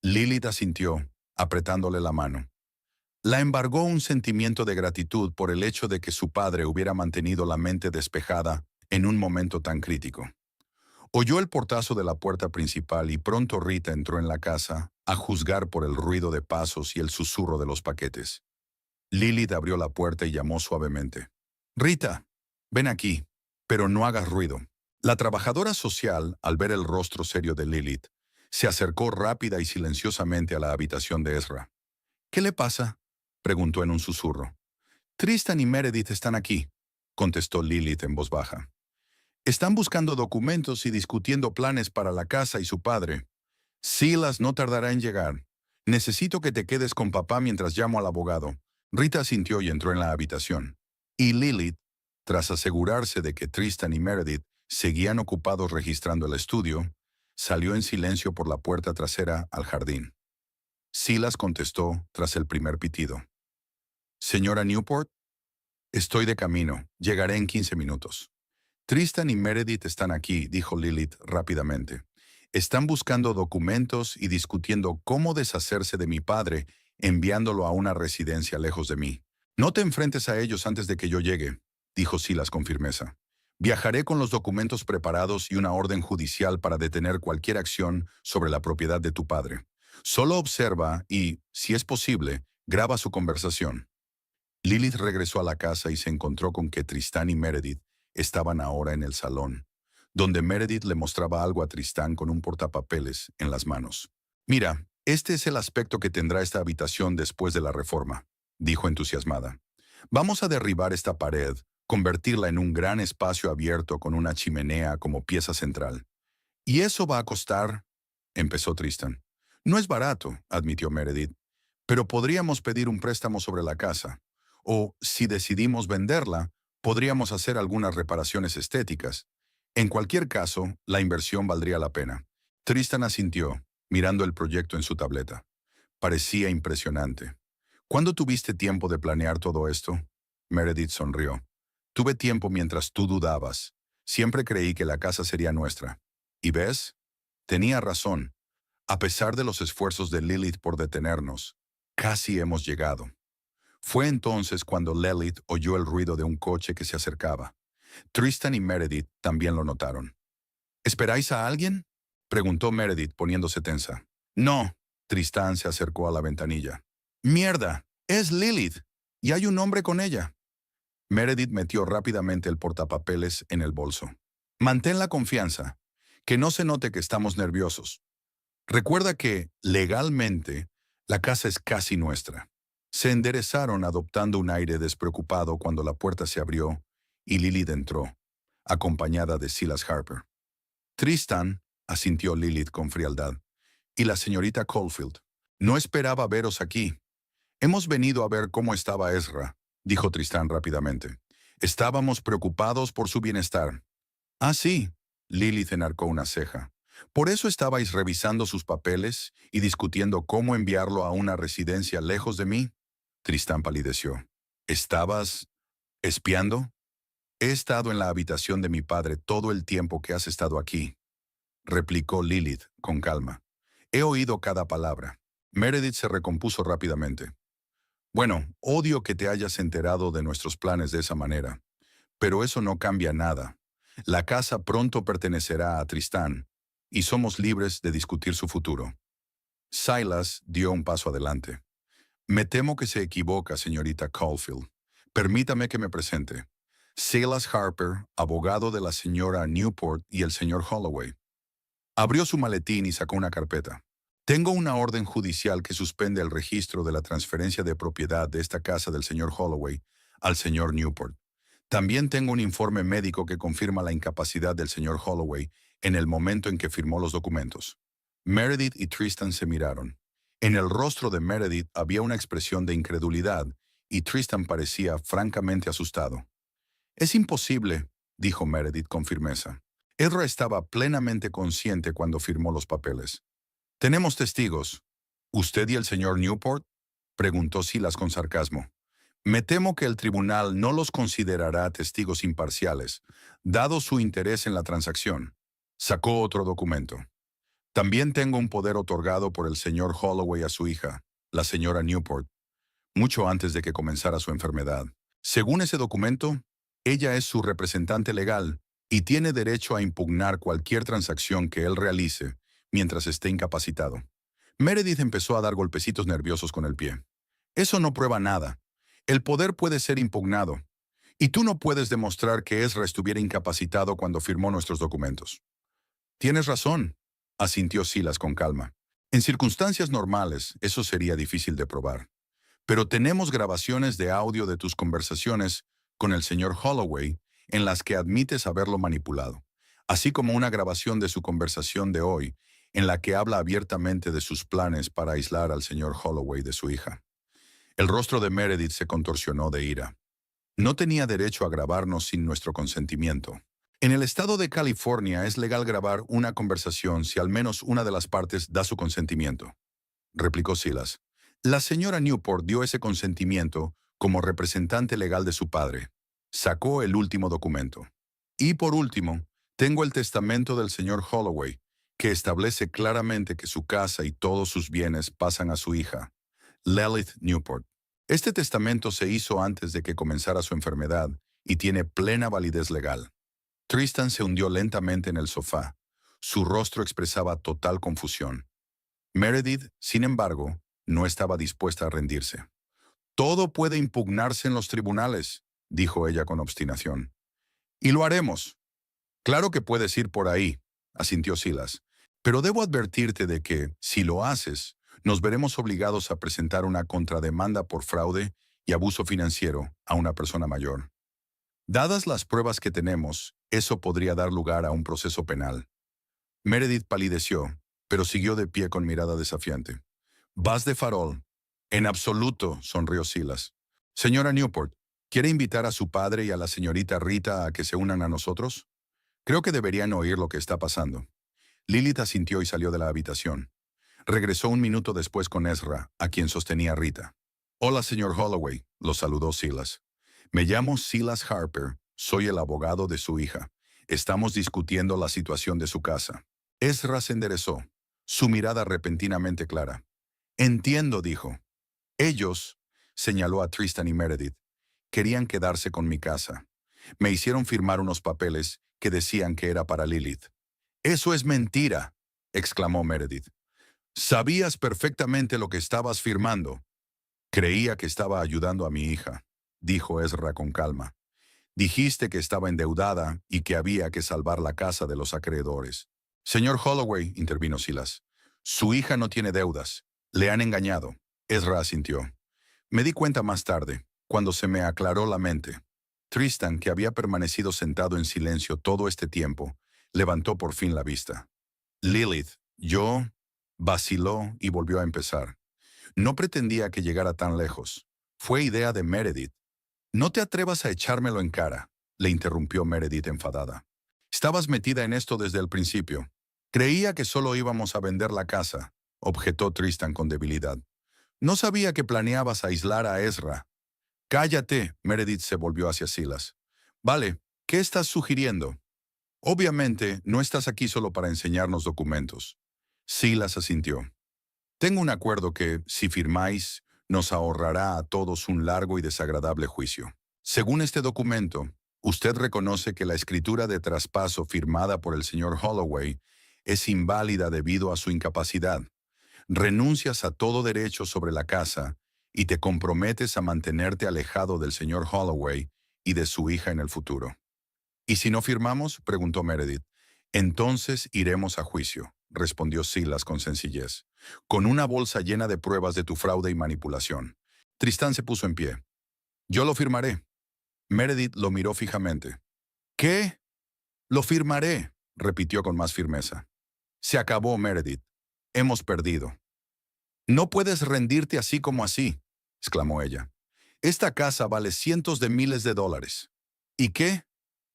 Lilith asintió, apretándole la mano. La embargó un sentimiento de gratitud por el hecho de que su padre hubiera mantenido la mente despejada en un momento tan crítico. Oyó el portazo de la puerta principal y pronto Rita entró en la casa, a juzgar por el ruido de pasos y el susurro de los paquetes. Lilith abrió la puerta y llamó suavemente. «Rita, ven aquí, pero no hagas ruido». La trabajadora social, al ver el rostro serio de Lilith, se acercó rápida y silenciosamente a la habitación de Ezra. «¿Qué le pasa?», preguntó en un susurro. «Tristan y Meredith están aquí», contestó Lilith en voz baja. «Están buscando documentos y discutiendo planes para la casa y su padre. Silas no tardará en llegar. Necesito que te quedes con papá mientras llamo al abogado». Rita asintió y entró en la habitación. Y Lilith, tras asegurarse de que Tristan y Meredith seguían ocupados registrando el estudio, salió en silencio por la puerta trasera al jardín. Silas contestó tras el primer pitido. «Señora Newport, estoy de camino. Llegaré en 15 minutos». «Tristan y Meredith están aquí», dijo Lilith rápidamente. «Están buscando documentos y discutiendo cómo deshacerse de mi padre, enviándolo a una residencia lejos de mí. No te enfrentes a ellos antes de que yo llegue», dijo Silas con firmeza. «Viajaré con los documentos preparados y una orden judicial para detener cualquier acción sobre la propiedad de tu padre. Solo observa y, si es posible, graba su conversación». Lilith regresó a la casa y se encontró con que Tristán y Meredith estaban ahora en el salón, donde Meredith le mostraba algo a Tristán con un portapapeles en las manos. «Mira, este es el aspecto que tendrá esta habitación después de la reforma», dijo entusiasmada. «Vamos a derribar esta pared, convertirla en un gran espacio abierto con una chimenea como pieza central». «¿Y eso va a costar?», empezó Tristan. «No es barato», admitió Meredith, «pero podríamos pedir un préstamo sobre la casa. O, si decidimos venderla, podríamos hacer algunas reparaciones estéticas. En cualquier caso, la inversión valdría la pena». Tristan asintió, mirando el proyecto en su tableta. Parecía impresionante. «¿Cuándo tuviste tiempo de planear todo esto?». Meredith sonrió. «Tuve tiempo mientras tú dudabas. Siempre creí que la casa sería nuestra. ¿Y ves? Tenía razón. A pesar de los esfuerzos de Lilith por detenernos, casi hemos llegado». Fue entonces cuando Lilith oyó el ruido de un coche que se acercaba. Tristan y Meredith también lo notaron. «¿Esperáis a alguien?», preguntó Meredith poniéndose tensa. «No», Tristan se acercó a la ventanilla. «¡Mierda! ¡Es Lilith! Y hay un hombre con ella». Meredith metió rápidamente el portapapeles en el bolso. «Mantén la confianza. Que no se note que estamos nerviosos. Recuerda que, legalmente, la casa es casi nuestra». Se enderezaron adoptando un aire despreocupado cuando la puerta se abrió y Lilith entró. acompañada de Silas Harper. Tristan, asintió Lilith con frialdad, y la señorita Caulfield. No esperaba veros aquí. Hemos venido a ver cómo estaba Ezra, dijo Tristán rápidamente. Estábamos preocupados por su bienestar. Ah, sí, Lilith enarcó una ceja. ¿Por eso estabais revisando sus papeles y discutiendo cómo enviarlo a una residencia lejos de mí? Tristán palideció. ¿Estabas espiando? He estado en la habitación de mi padre todo el tiempo que has estado aquí, replicó Lilith con calma. He oído cada palabra. Meredith se recompuso rápidamente. Bueno, odio que te hayas enterado de nuestros planes de esa manera, pero eso no cambia nada. La casa pronto pertenecerá a Tristán, y somos libres de discutir su futuro. Silas dio un paso adelante. Me temo que se equivoca, señorita Caulfield. Permítame que me presente. Silas Harper, abogado de la señora Newport y el señor Holloway. Abrió su maletín y sacó una carpeta. Tengo una orden judicial que suspende el registro de la transferencia de propiedad de esta casa del señor Holloway al señor Newport. También tengo un informe médico que confirma la incapacidad del señor Holloway en el momento en que firmó los documentos. Meredith y Tristan se miraron. En el rostro de Meredith había una expresión de incredulidad y Tristan parecía francamente asustado. Es imposible, dijo Meredith con firmeza. Ezra estaba plenamente consciente cuando firmó los papeles. Tenemos testigos. ¿Usted y el señor Newport? Preguntó Silas con sarcasmo. Me temo que el tribunal no los considerará testigos imparciales, dado su interés en la transacción. Sacó otro documento. También tengo un poder otorgado por el señor Holloway a su hija, la señora Newport, mucho antes de que comenzara su enfermedad. Según ese documento, ella es su representante legal y tiene derecho a impugnar cualquier transacción que él realice mientras esté incapacitado. Meredith empezó a dar golpecitos nerviosos con el pie. Eso no prueba nada. El poder puede ser impugnado, y tú no puedes demostrar que Ezra estuviera incapacitado cuando firmó nuestros documentos. Tienes razón, asintió Silas con calma. En circunstancias normales, eso sería difícil de probar. Pero tenemos grabaciones de audio de tus conversaciones con el señor Holloway en las que admites haberlo manipulado, así como una grabación de su conversación de hoy en la que habla abiertamente de sus planes para aislar al señor Holloway de su hija. El rostro de Meredith se contorsionó de ira. No tenía derecho a grabarnos sin nuestro consentimiento. En el estado de California es legal grabar una conversación si al menos una de las partes da su consentimiento, replicó Silas. La señora Newport dio ese consentimiento como representante legal de su padre. Sacó el último documento. Y por último, tengo el testamento del señor Holloway, que establece claramente que su casa y todos sus bienes pasan a su hija, Lilith Newport. Este testamento se hizo antes de que comenzara su enfermedad y tiene plena validez legal. Tristan se hundió lentamente en el sofá. Su rostro expresaba total confusión. Meredith, sin embargo, no estaba dispuesta a rendirse. Todo puede impugnarse en los tribunales, dijo ella con obstinación. Y lo haremos. Claro que puedes ir por ahí, asintió Silas. Pero debo advertirte de que, si lo haces, nos veremos obligados a presentar una contrademanda por fraude y abuso financiero a una persona mayor. Dadas las pruebas que tenemos, eso podría dar lugar a un proceso penal. Meredith palideció, pero siguió de pie con mirada desafiante. «Vas de farol». «En absoluto», sonrió Silas. «Señora Newport, ¿quiere invitar a su padre y a la señorita Rita a que se unan a nosotros? Creo que deberían oír lo que está pasando». Lilith asintió y salió de la habitación. Regresó un minuto después con Ezra, a quien sostenía Rita. «Hola, señor Holloway», lo saludó Silas. «Me llamo Silas Harper, soy el abogado de su hija. Estamos discutiendo la situación de su casa». Ezra se enderezó, su mirada repentinamente clara. «Entiendo», dijo. «Ellos», señaló a Tristan y Meredith, «querían quedarse con mi casa. Me hicieron firmar unos papeles que decían que era para Lilith». «Eso es mentira», exclamó Meredith. «Sabías perfectamente lo que estabas firmando». «Creía que estaba ayudando a mi hija», dijo Ezra con calma. «Dijiste que estaba endeudada y que había que salvar la casa de los acreedores». «Señor Holloway», intervino Silas, «su hija no tiene deudas. Le han engañado». Ezra asintió. «Me di cuenta más tarde, cuando se me aclaró la mente». Tristan, que había permanecido sentado en silencio todo este tiempo, levantó por fin la vista. Lilith, yo, vaciló y volvió a empezar. No pretendía que llegara tan lejos. Fue idea de Meredith. No te atrevas a echármelo en cara, le interrumpió Meredith enfadada. Estabas metida en esto desde el principio. Creía que solo íbamos a vender la casa, objetó Tristan con debilidad. No sabía que planeabas aislar a Ezra. Cállate, Meredith se volvió hacia Silas. Vale, ¿qué estás sugiriendo? Obviamente, no estás aquí solo para enseñarnos documentos. Silas asintió. Tengo un acuerdo que, si firmáis, nos ahorrará a todos un largo y desagradable juicio. Según este documento, usted reconoce que la escritura de traspaso firmada por el señor Holloway es inválida debido a su incapacidad. Renuncias a todo derecho sobre la casa y te comprometes a mantenerte alejado del señor Holloway y de su hija en el futuro. ¿Y si no firmamos?, preguntó Meredith. Entonces iremos a juicio, respondió Silas con sencillez, con una bolsa llena de pruebas de tu fraude y manipulación. Tristán se puso en pie. Yo lo firmaré. Meredith lo miró fijamente. ¿Qué? Lo firmaré, repitió con más firmeza. Se acabó, Meredith. Hemos perdido. No puedes rendirte así como así, exclamó ella. Esta casa vale cientos de miles de dólares. ¿Y qué?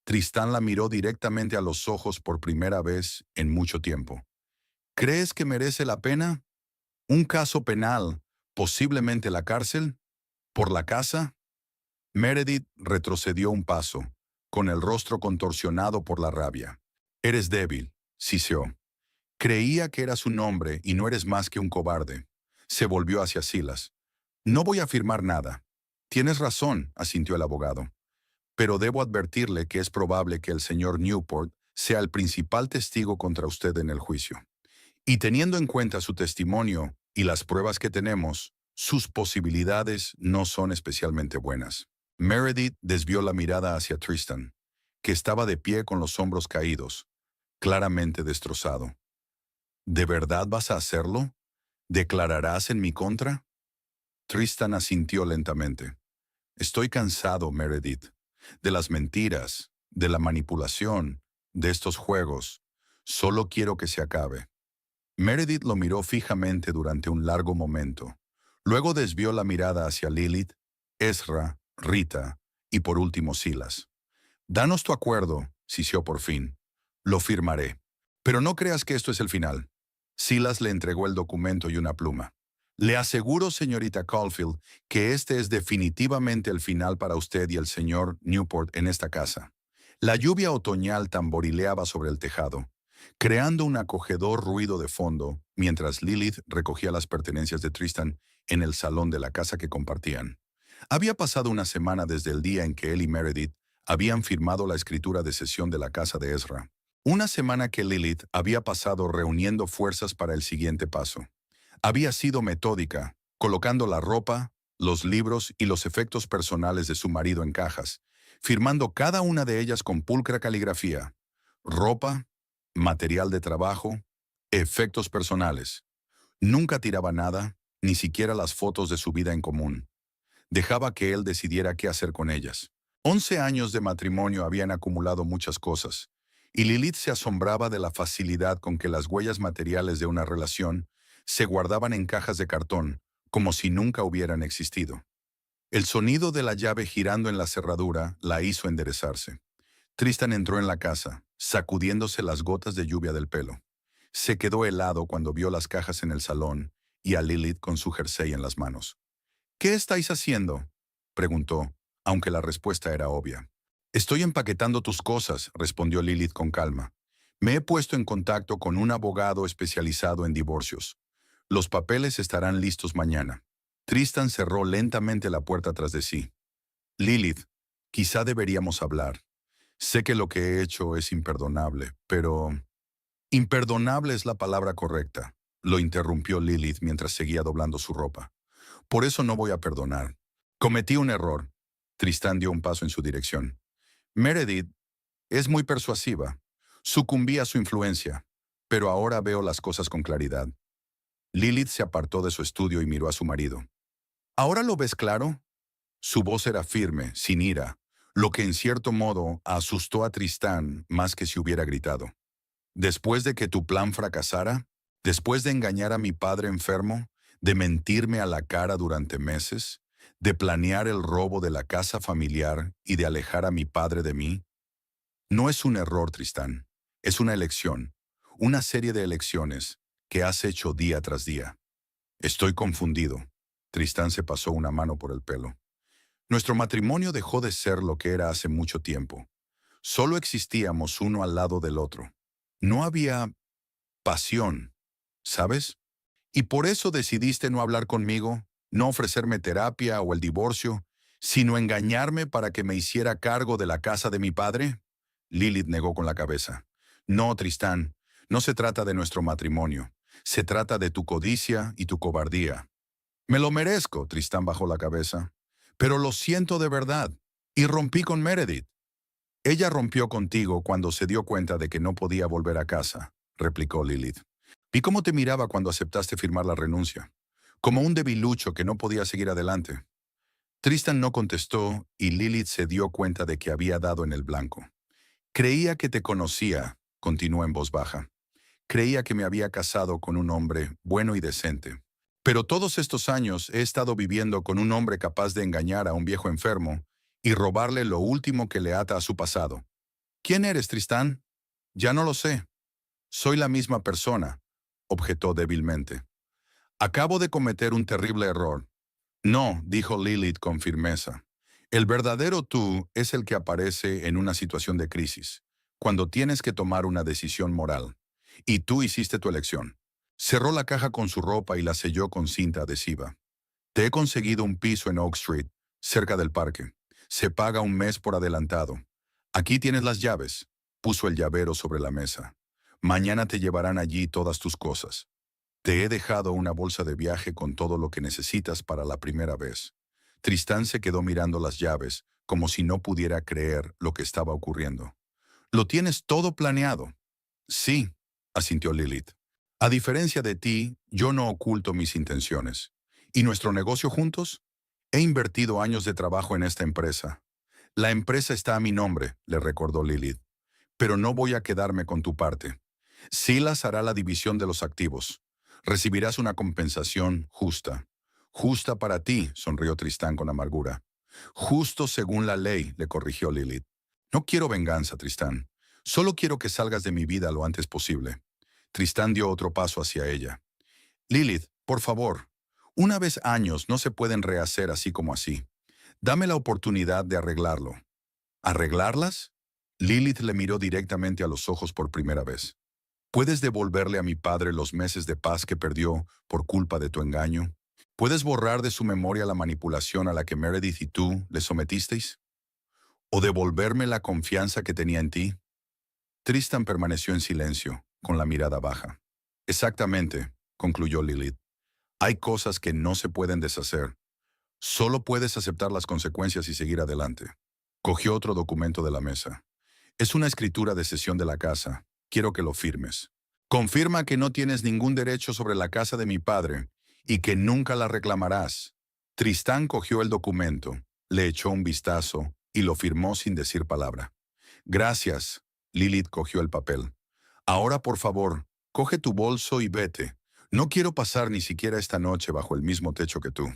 Tristán la miró directamente a los ojos por primera vez en mucho tiempo. ¿Crees que merece la pena? ¿Un caso penal, posiblemente la cárcel? ¿Por la casa? Meredith retrocedió un paso, con el rostro contorsionado por la rabia. Eres débil, siseó. Creía que eras un hombre y no eres más que un cobarde. Se volvió hacia Silas. No voy a firmar nada. Tienes razón, asintió el abogado. Pero debo advertirle que es probable que el señor Newport sea el principal testigo contra usted en el juicio. Y teniendo en cuenta su testimonio y las pruebas que tenemos, sus posibilidades no son especialmente buenas. Meredith desvió la mirada hacia Tristan, que estaba de pie con los hombros caídos, claramente destrozado. ¿De verdad vas a hacerlo? ¿Declararás en mi contra? Tristan asintió lentamente. Estoy cansado, Meredith, de las mentiras, de la manipulación, de estos juegos. Solo quiero que se acabe. Meredith lo miró fijamente durante un largo momento. Luego desvió la mirada hacia Lilith, Ezra, Rita y por último Silas. Danos tu acuerdo, siseó por fin. Lo firmaré. Pero no creas que esto es el final. Silas le entregó el documento y una pluma. Le aseguro, señorita Caulfield, que este es definitivamente el final para usted y el señor Newport en esta casa. La lluvia otoñal tamborileaba sobre el tejado, creando un acogedor ruido de fondo, mientras Lilith recogía las pertenencias de Tristan en el salón de la casa que compartían. Había pasado una semana desde el día en que él y Meredith habían firmado la escritura de cesión de la casa de Ezra. Una semana que Lilith había pasado reuniendo fuerzas para el siguiente paso. Había sido metódica, colocando la ropa, los libros y los efectos personales de su marido en cajas, firmando cada una de ellas con pulcra caligrafía. Ropa, material de trabajo, efectos personales. Nunca tiraba nada, ni siquiera las fotos de su vida en común. Dejaba que él decidiera qué hacer con ellas. 11 años de matrimonio habían acumulado muchas cosas, y Lilith se asombraba de la facilidad con que las huellas materiales de una relación se guardaban en cajas de cartón, como si nunca hubieran existido. El sonido de la llave girando en la cerradura la hizo enderezarse. Tristan entró en la casa, sacudiéndose las gotas de lluvia del pelo. Se quedó helado cuando vio las cajas en el salón y a Lilith con su jersey en las manos. ¿Qué estáis haciendo?, preguntó, aunque la respuesta era obvia. Estoy empaquetando tus cosas, respondió Lilith con calma. Me he puesto en contacto con un abogado especializado en divorcios. Los papeles estarán listos mañana. Tristan cerró lentamente la puerta tras de sí. Lilith, quizá deberíamos hablar. Sé que lo que he hecho es imperdonable, pero... Imperdonable es la palabra correcta, lo interrumpió Lilith mientras seguía doblando su ropa. Por eso no voy a perdonar. Cometí un error. Tristán dio un paso en su dirección. Meredith es muy persuasiva. Sucumbí a su influencia, pero ahora veo las cosas con claridad. Lilith se apartó de su estudio y miró a su marido. ¿Ahora lo ves claro? Su voz era firme, sin ira. lo que en cierto modo asustó a Tristán más que si hubiera gritado. Después de que tu plan fracasara, después de engañar a mi padre enfermo, de mentirme a la cara durante meses, de planear el robo de la casa familiar y de alejar a mi padre de mí, no es un error, Tristán, es una elección, una serie de elecciones que has hecho día tras día. Estoy confundido. Tristán se pasó una mano por el pelo. Nuestro matrimonio dejó de ser lo que era hace mucho tiempo. Solo existíamos uno al lado del otro. No había pasión, ¿sabes? Y por eso decidiste no hablar conmigo, no ofrecerme terapia o el divorcio, sino engañarme para que me hiciera cargo de la casa de mi padre. Lilith negó con la cabeza. No, Tristán, no se trata de nuestro matrimonio. Se trata de tu codicia y tu cobardía. Me lo merezco, Tristán bajó la cabeza. Pero lo siento de verdad. Y rompí con Meredith. Ella rompió contigo cuando se dio cuenta de que no podía volver a casa, replicó Lilith. Vi cómo te miraba cuando aceptaste firmar la renuncia, como un debilucho que no podía seguir adelante. Tristan no contestó y Lilith se dio cuenta de que había dado en el blanco. Creía que te conocía, continuó en voz baja. Creía que me había casado con un hombre bueno y decente. Pero todos estos años he estado viviendo con un hombre capaz de engañar a un viejo enfermo y robarle lo último que le ata a su pasado. ¿Quién eres, Tristán? Ya no lo sé. Soy la misma persona, objetó débilmente. Acabo de cometer un terrible error. No, dijo Lilith con firmeza. El verdadero tú es el que aparece en una situación de crisis, cuando tienes que tomar una decisión moral. Y tú hiciste tu elección. Cerró la caja con su ropa y la selló con cinta adhesiva. Te he conseguido un piso en Oak Street, cerca del parque. Se paga un mes por adelantado. Aquí tienes las llaves. Puso el llavero sobre la mesa. Mañana te llevarán allí todas tus cosas. Te he dejado una bolsa de viaje con todo lo que necesitas para la primera vez. Tristán se quedó mirando las llaves, como si no pudiera creer lo que estaba ocurriendo. ¿Lo tienes todo planeado? Sí, asintió Lilith. A diferencia de ti, yo no oculto mis intenciones. ¿Y nuestro negocio juntos? He invertido años de trabajo en esta empresa. La empresa está a mi nombre, le recordó Lilith. Pero no voy a quedarme con tu parte. Silas hará la división de los activos. Recibirás una compensación justa. Justa para ti, sonrió Tristán con amargura. Justo según la ley, le corrigió Lilith. No quiero venganza, Tristán. Solo quiero que salgas de mi vida lo antes posible. Tristán dio otro paso hacia ella. Lilith, por favor. Una vez años no se pueden rehacer así como así. Dame la oportunidad de arreglarlo. ¿Arreglarlas? Lilith le miró directamente a los ojos por primera vez. ¿Puedes devolverle a mi padre los meses de paz que perdió por culpa de tu engaño? ¿Puedes borrar de su memoria la manipulación a la que Meredith y tú le sometisteis? ¿O devolverme la confianza que tenía en ti? Tristan permaneció en silencio, con la mirada baja. Exactamente, concluyó Lilith. Hay cosas que no se pueden deshacer. Solo puedes aceptar las consecuencias y seguir adelante. Cogió otro documento de la mesa. Es una escritura de cesión de la casa. Quiero que lo firmes. Confirma que no tienes ningún derecho sobre la casa de mi padre y que nunca la reclamarás. Tristán cogió el documento, le echó un vistazo y lo firmó sin decir palabra. Gracias. Lilith cogió el papel. Ahora, por favor, coge tu bolso y vete. No quiero pasar ni siquiera esta noche bajo el mismo techo que tú.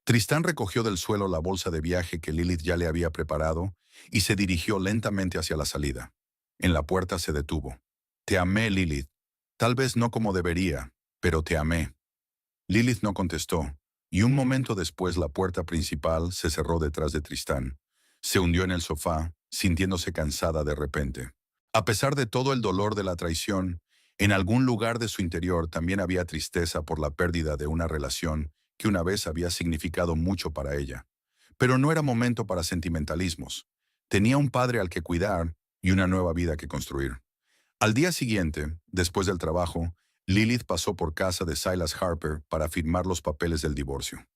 Tristán recogió del suelo la bolsa de viaje que Lilith ya le había preparado y se dirigió lentamente hacia la salida. En la puerta se detuvo. Te amé, Lilith. Tal vez no como debería, pero te amé. Lilith no contestó, y un momento después la puerta principal se cerró detrás de Tristán. Se hundió en el sofá, sintiéndose cansada de repente. A pesar de todo el dolor de la traición, en algún lugar de su interior también había tristeza por la pérdida de una relación que una vez había significado mucho para ella. Pero no era momento para sentimentalismos. Tenía un padre al que cuidar y una nueva vida que construir. Al día siguiente, después del trabajo, Lilith pasó por casa de Silas Harper para firmar los papeles del divorcio.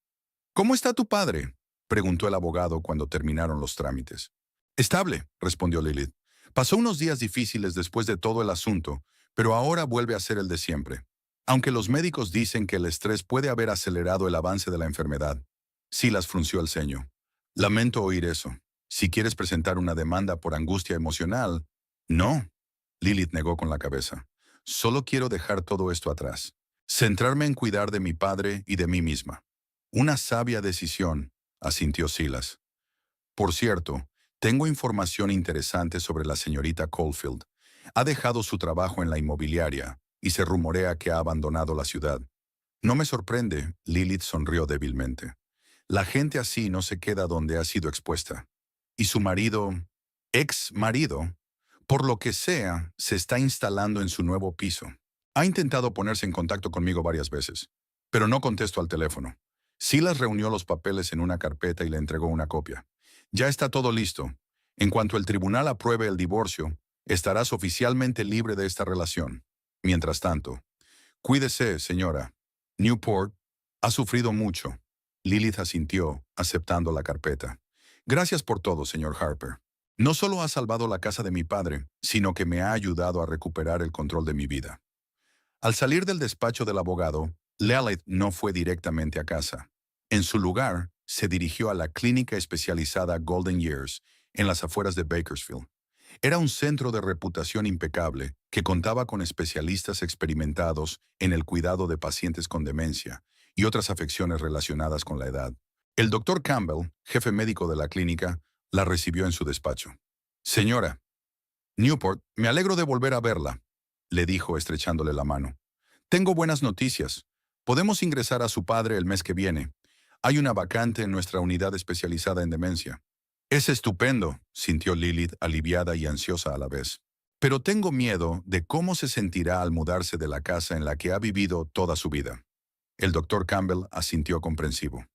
¿Cómo está tu padre?, preguntó el abogado cuando terminaron los trámites. Estable, respondió Lilith. Pasó unos días difíciles después de todo el asunto, pero ahora vuelve a ser el de siempre. Aunque los médicos dicen que el estrés puede haber acelerado el avance de la enfermedad. Silas frunció el ceño. Lamento oír eso. Si quieres presentar una demanda por angustia emocional, no. Lilith negó con la cabeza. Solo quiero dejar todo esto atrás. Centrarme en cuidar de mi padre y de mí misma. Una sabia decisión, asintió Silas. Por cierto, tengo información interesante sobre la señorita Caulfield. Ha dejado su trabajo en la inmobiliaria y se rumorea que ha abandonado la ciudad. No me sorprende, Lilith sonrió débilmente. La gente así no se queda donde ha sido expuesta. Y su marido, ex marido, por lo que sea, se está instalando en su nuevo piso. Ha intentado ponerse en contacto conmigo varias veces, pero no contesto al teléfono. Silas reunió los papeles en una carpeta y le entregó una copia. Ya está todo listo. En cuanto el tribunal apruebe el divorcio, estarás oficialmente libre de esta relación. Mientras tanto, cuídese, señora. Newport ha sufrido mucho. Lilith asintió, aceptando la carpeta. Gracias por todo, señor Harper. No solo ha salvado la casa de mi padre, sino que me ha ayudado a recuperar el control de mi vida. Al salir del despacho del abogado, Lilith no fue directamente a casa. En su lugar, se dirigió a la clínica especializada Golden Years, en las afueras de Bakersfield. Era un centro de reputación impecable que contaba con especialistas experimentados en el cuidado de pacientes con demencia y otras afecciones relacionadas con la edad. El doctor Campbell, jefe médico de la clínica, la recibió en su despacho. Señora Newport, me alegro de volver a verla, le dijo estrechándole la mano. Tengo buenas noticias. Podemos ingresar a su padre el mes que viene. Hay una vacante en nuestra unidad especializada en demencia. Es estupendo, sintió Lilith, aliviada y ansiosa a la vez. Pero tengo miedo de cómo se sentirá al mudarse de la casa en la que ha vivido toda su vida. El doctor Campbell asintió comprensivo.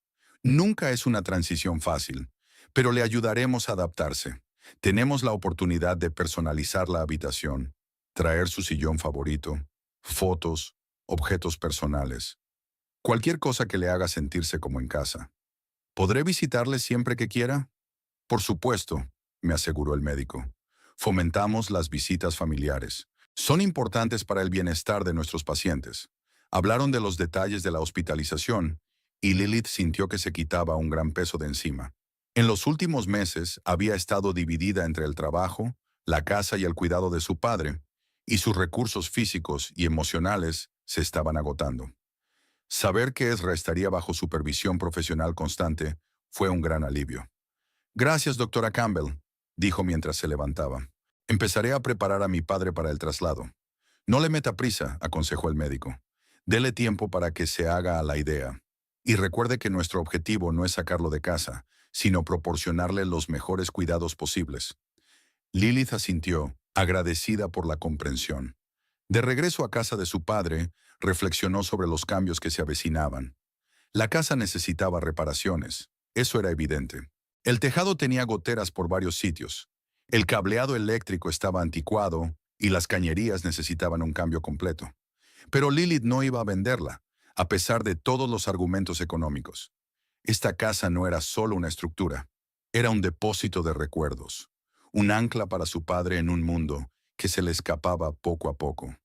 Nunca es una transición fácil, pero le ayudaremos a adaptarse. Tenemos la oportunidad de personalizar la habitación, traer su sillón favorito, fotos, objetos personales. Cualquier cosa que le haga sentirse como en casa. ¿Podré visitarle siempre que quiera? Por supuesto, me aseguró el médico. Fomentamos las visitas familiares. Son importantes para el bienestar de nuestros pacientes. Hablaron de los detalles de la hospitalización y Lilith sintió que se quitaba un gran peso de encima. En los últimos meses había estado dividida entre el trabajo, la casa y el cuidado de su padre, y sus recursos físicos y emocionales se estaban agotando. Saber que Ezra estaría bajo supervisión profesional constante fue un gran alivio. Gracias, doctora Campbell, dijo mientras se levantaba. Empezaré a preparar a mi padre para el traslado. No le meta prisa, aconsejó el médico. Dele tiempo para que se haga a la idea. Y recuerde que nuestro objetivo no es sacarlo de casa, sino proporcionarle los mejores cuidados posibles. Lilith asintió, agradecida por la comprensión. De regreso a casa de su padre, reflexionó sobre los cambios que se avecinaban. La casa necesitaba reparaciones, eso era evidente. El tejado tenía goteras por varios sitios. El cableado eléctrico estaba anticuado y las cañerías necesitaban un cambio completo. Pero Lilith no iba a venderla, a pesar de todos los argumentos económicos. Esta casa no era solo una estructura, era un depósito de recuerdos, un ancla para su padre en un mundo que se le escapaba poco a poco.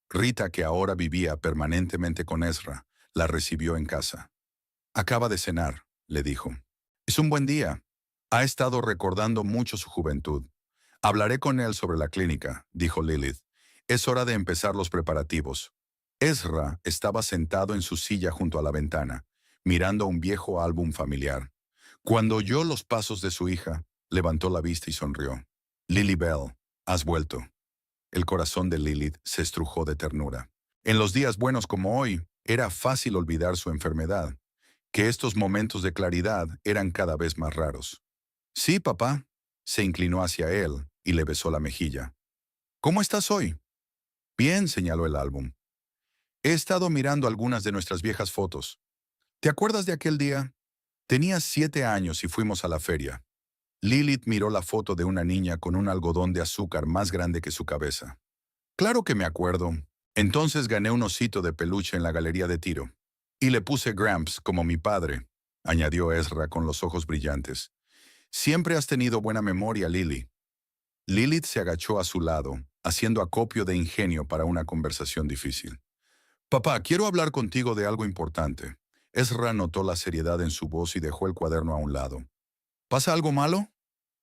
Rita, que ahora vivía permanentemente con Ezra, la recibió en casa. Acaba de cenar, le dijo. Es un buen día. Ha estado recordando mucho su juventud. Hablaré con él sobre la clínica, dijo Lilith. Es hora de empezar los preparativos. Ezra estaba sentado en su silla junto a la ventana, mirando un viejo álbum familiar. Cuando oyó los pasos de su hija, levantó la vista y sonrió. Lily Bell, has vuelto. El corazón de Lilith se estrujó de ternura. En los días buenos como hoy, era fácil olvidar su enfermedad, que estos momentos de claridad eran cada vez más raros. Sí, papá. Se inclinó hacia él y le besó la mejilla. ¿Cómo estás hoy? Bien, señaló el álbum. He estado mirando algunas de nuestras viejas fotos. ¿Te acuerdas de aquel día? Tenías 7 años y fuimos a la feria. Lilith miró la foto de una niña con un algodón de azúcar más grande que su cabeza. Claro que me acuerdo. Entonces gané un osito de peluche en la galería de tiro. Y le puse Gramps como mi padre, añadió Ezra con los ojos brillantes. Siempre has tenido buena memoria, Lily. Lilith se agachó a su lado, haciendo acopio de ingenio para una conversación difícil. Papá, quiero hablar contigo de algo importante. Ezra notó la seriedad en su voz y dejó el cuaderno a un lado. ¿Pasa algo malo?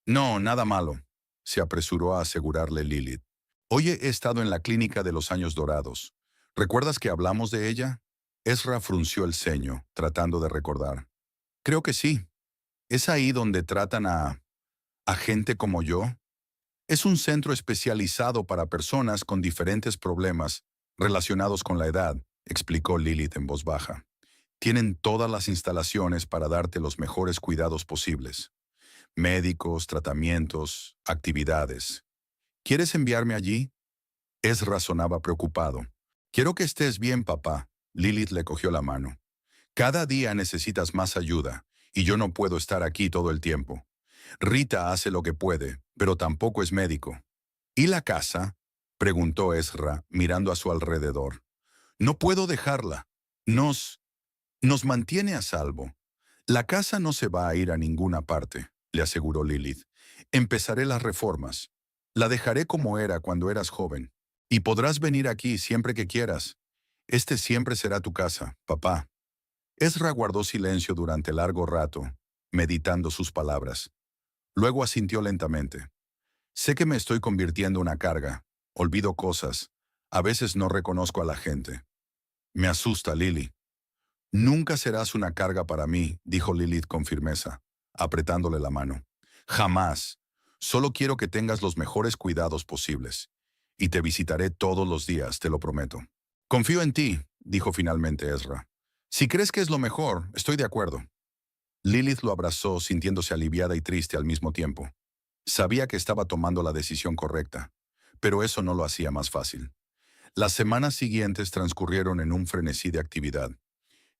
No, nada malo, se apresuró a asegurarle Lilith. Hoy he estado en la clínica de los años dorados. ¿Recuerdas que hablamos de ella? Ezra frunció el ceño, tratando de recordar. Creo que sí. ¿Es ahí donde tratan a gente como yo? Es un centro especializado para personas con diferentes problemas relacionados con la edad, explicó Lilith en voz baja. Tienen todas las instalaciones para darte los mejores cuidados posibles. Médicos, tratamientos, actividades. ¿Quieres enviarme allí? Ezra sonaba preocupado. Quiero que estés bien, papá. Lilith le cogió la mano. Cada día necesitas más ayuda, y yo no puedo estar aquí todo el tiempo. Rita hace lo que puede, pero tampoco es médico. ¿Y la casa? Preguntó Ezra, mirando a su alrededor. No puedo dejarla. Nos, nos mantiene a salvo. La casa no se va a ir a ninguna parte, le aseguró Lilith. Empezaré las reformas. La dejaré como era cuando eras joven. Y podrás venir aquí siempre que quieras. Este siempre será tu casa, papá. Ezra guardó silencio durante largo rato, meditando sus palabras. Luego asintió lentamente. Sé que me estoy convirtiendo en una carga. Olvido cosas. A veces no reconozco a la gente. Me asusta, Lily. Nunca serás una carga para mí, dijo Lilith con firmeza, apretándole la mano. Jamás. Solo quiero que tengas los mejores cuidados posibles. Y te visitaré todos los días, te lo prometo. Confío en ti, dijo finalmente Ezra. Si crees que es lo mejor, estoy de acuerdo. Lilith lo abrazó, sintiéndose aliviada y triste al mismo tiempo. Sabía que estaba tomando la decisión correcta, pero eso no lo hacía más fácil. Las semanas siguientes transcurrieron en un frenesí de actividad.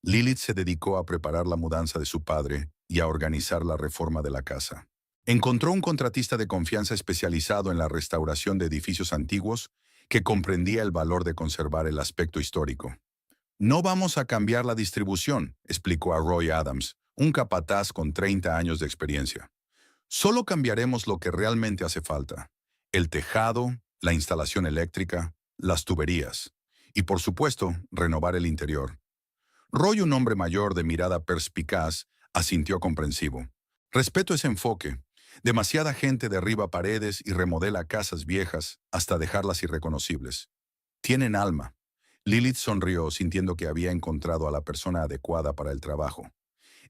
Lilith se dedicó a preparar la mudanza de su padre y a organizar la reforma de la casa. Encontró un contratista de confianza especializado en la restauración de edificios antiguos que comprendía el valor de conservar el aspecto histórico. No vamos a cambiar la distribución, explicó a Roy Adams, un capataz con 30 años de experiencia. Solo cambiaremos lo que realmente hace falta: el tejado, la instalación eléctrica, las tuberías y, por supuesto, renovar el interior. Roy, un hombre mayor de mirada perspicaz, asintió comprensivo. Respeto ese enfoque. Demasiada gente derriba paredes y remodela casas viejas hasta dejarlas irreconocibles. Tienen alma. Lilith sonrió, sintiendo que había encontrado a la persona adecuada para el trabajo.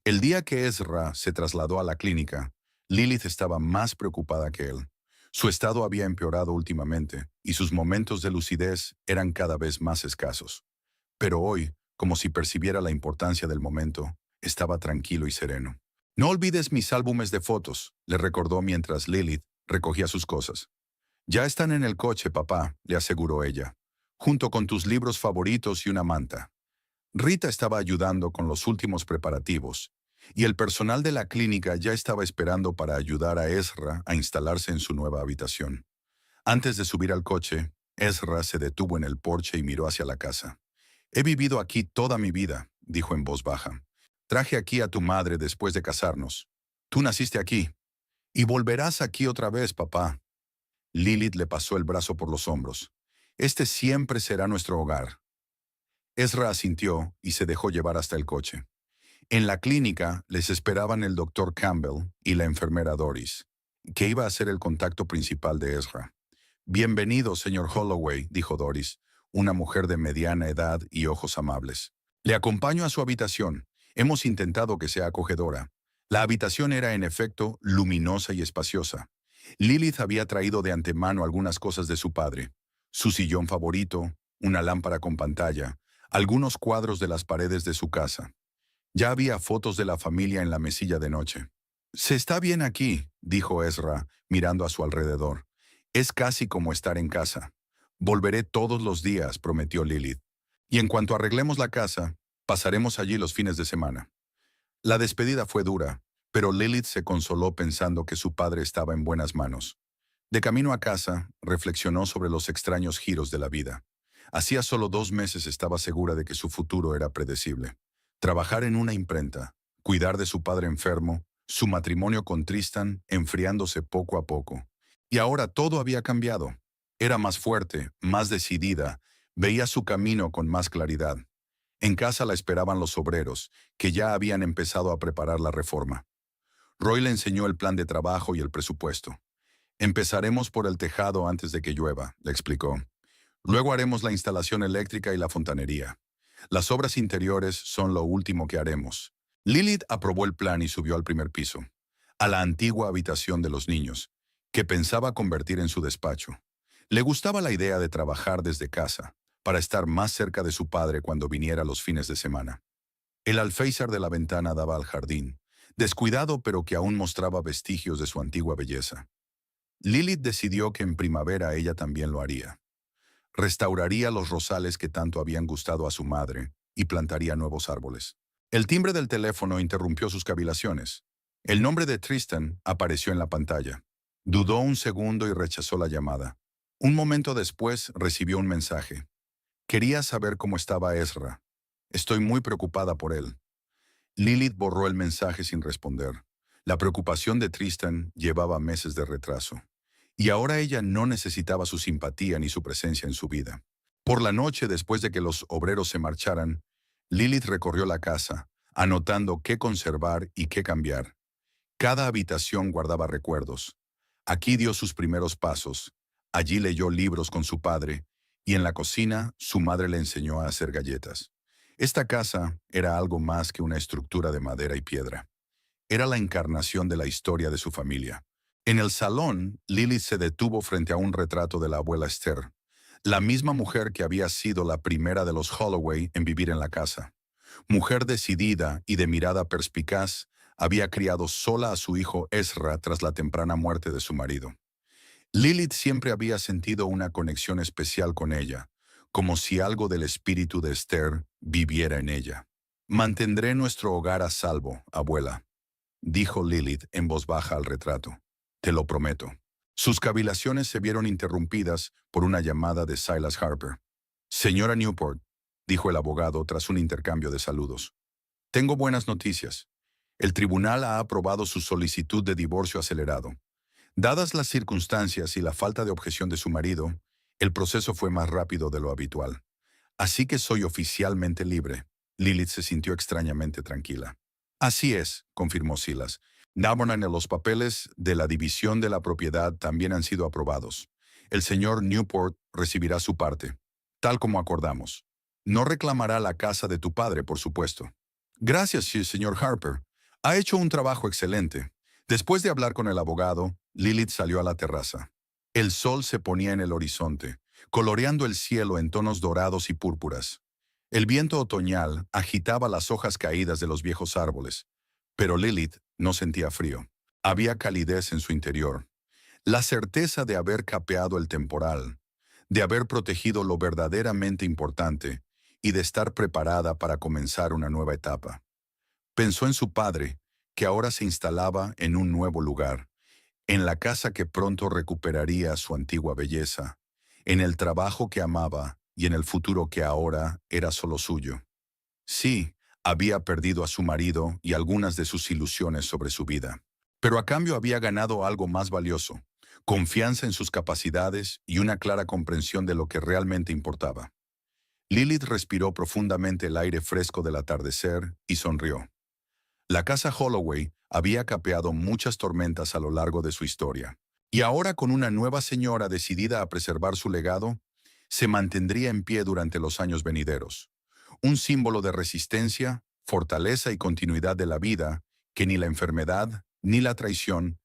El día que Ezra se trasladó a la clínica, Lilith estaba más preocupada que él. Su estado había empeorado últimamente, y sus momentos de lucidez eran cada vez más escasos. Pero hoy, como si percibiera la importancia del momento, estaba tranquilo y sereno. No olvides mis álbumes de fotos, le recordó mientras Lilith recogía sus cosas. Ya están en el coche, papá, le aseguró ella, junto con tus libros favoritos y una manta. Rita estaba ayudando con los últimos preparativos, y el personal de la clínica ya estaba esperando para ayudar a Ezra a instalarse en su nueva habitación. Antes de subir al coche, Ezra se detuvo en el porche y miró hacia la casa. He vivido aquí toda mi vida, dijo en voz baja. Traje aquí a tu madre después de casarnos. Tú naciste aquí. Y volverás aquí otra vez, papá. Lilith le pasó el brazo por los hombros. Este siempre será nuestro hogar. Ezra asintió y se dejó llevar hasta el coche. En la clínica les esperaban el doctor Campbell y la enfermera Doris, que iba a ser el contacto principal de Ezra. Bienvenido, señor Holloway, dijo Doris, una mujer de mediana edad y ojos amables. Le acompaño a su habitación. Hemos intentado que sea acogedora. La habitación era, en efecto, luminosa y espaciosa. Lilith había traído de antemano algunas cosas de su padre: su sillón favorito, una lámpara con pantalla, algunos cuadros de las paredes de su casa. Ya había fotos de la familia en la mesilla de noche. Se está bien aquí, dijo Ezra, mirando a su alrededor. Es casi como estar en casa. Volveré todos los días, prometió Lilith. Y en cuanto arreglemos la casa, pasaremos allí los fines de semana. La despedida fue dura, pero Lilith se consoló pensando que su padre estaba en buenas manos. De camino a casa, reflexionó sobre los extraños giros de la vida. Hacía solo 2 meses estaba segura de que su futuro era predecible. Trabajar en una imprenta, cuidar de su padre enfermo, su matrimonio con Tristan enfriándose poco a poco. Y ahora todo había cambiado. Era más fuerte, más decidida, veía su camino con más claridad. En casa la esperaban los obreros, que ya habían empezado a preparar la reforma. Roy le enseñó el plan de trabajo y el presupuesto. Empezaremos por el tejado antes de que llueva, le explicó. Luego haremos la instalación eléctrica y la fontanería. Las obras interiores son lo último que haremos. Lilith aprobó el plan y subió al primer piso, a la antigua habitación de los niños, que pensaba convertir en su despacho. Le gustaba la idea de trabajar desde casa, para estar más cerca de su padre cuando viniera los fines de semana. El alféizar de la ventana daba al jardín, descuidado pero que aún mostraba vestigios de su antigua belleza. Lilith decidió que en primavera ella también lo haría. Restauraría los rosales que tanto habían gustado a su madre y plantaría nuevos árboles. El timbre del teléfono interrumpió sus cavilaciones. El nombre de Tristan apareció en la pantalla. Dudó un segundo y rechazó la llamada. Un momento después recibió un mensaje. Quería saber cómo estaba Ezra. Estoy muy preocupada por él. Lilith borró el mensaje sin responder. La preocupación de Tristan llevaba meses de retraso. Y ahora ella no necesitaba su simpatía ni su presencia en su vida. Por la noche, después de que los obreros se marcharan, Lilith recorrió la casa, anotando qué conservar y qué cambiar. Cada habitación guardaba recuerdos. Aquí dio sus primeros pasos. Allí leyó libros con su padre, y en la cocina su madre le enseñó a hacer galletas. Esta casa era algo más que una estructura de madera y piedra. Era la encarnación de la historia de su familia. En el salón, Lilith se detuvo frente a un retrato de la abuela Esther, la misma mujer que había sido la primera de los Holloway en vivir en la casa. Mujer decidida y de mirada perspicaz, había criado sola a su hijo Ezra tras la temprana muerte de su marido. Lilith siempre había sentido una conexión especial con ella, como si algo del espíritu de Esther viviera en ella. «Mantendré nuestro hogar a salvo, abuela», dijo Lilith en voz baja al retrato. «Te lo prometo». Sus cavilaciones se vieron interrumpidas por una llamada de Silas Harper. «Señora Newport», dijo el abogado tras un intercambio de saludos. «Tengo buenas noticias. El tribunal ha aprobado su solicitud de divorcio acelerado. Dadas las circunstancias y la falta de objeción de su marido, el proceso fue más rápido de lo habitual. Así que soy oficialmente libre». Lilith se sintió extrañamente tranquila. «Así es», confirmó Silas. «Los papeles de la división de la propiedad también han sido aprobados. El señor Newport recibirá su parte, tal como acordamos. No reclamará la casa de tu padre, por supuesto». «Gracias, señor Harper. Ha hecho un trabajo excelente». Después de hablar con el abogado, Lilith salió a la terraza. El sol se ponía en el horizonte, coloreando el cielo en tonos dorados y púrpuras. El viento otoñal agitaba las hojas caídas de los viejos árboles, pero Lilith no sentía frío. Había calidez en su interior. La certeza de haber capeado el temporal, de haber protegido lo verdaderamente importante y de estar preparada para comenzar una nueva etapa. Pensó en su padre, que ahora se instalaba en un nuevo lugar, en la casa que pronto recuperaría su antigua belleza, en el trabajo que amaba y en el futuro que ahora era solo suyo. Sí, había perdido a su marido y algunas de sus ilusiones sobre su vida, pero a cambio había ganado algo más valioso: confianza en sus capacidades y una clara comprensión de lo que realmente importaba. Lilith respiró profundamente el aire fresco del atardecer y sonrió. La casa Holloway había capeado muchas tormentas a lo largo de su historia, y ahora, con una nueva señora decidida a preservar su legado, se mantendría en pie durante los años venideros. Un símbolo de resistencia, fortaleza y continuidad de la vida que ni la enfermedad ni la traición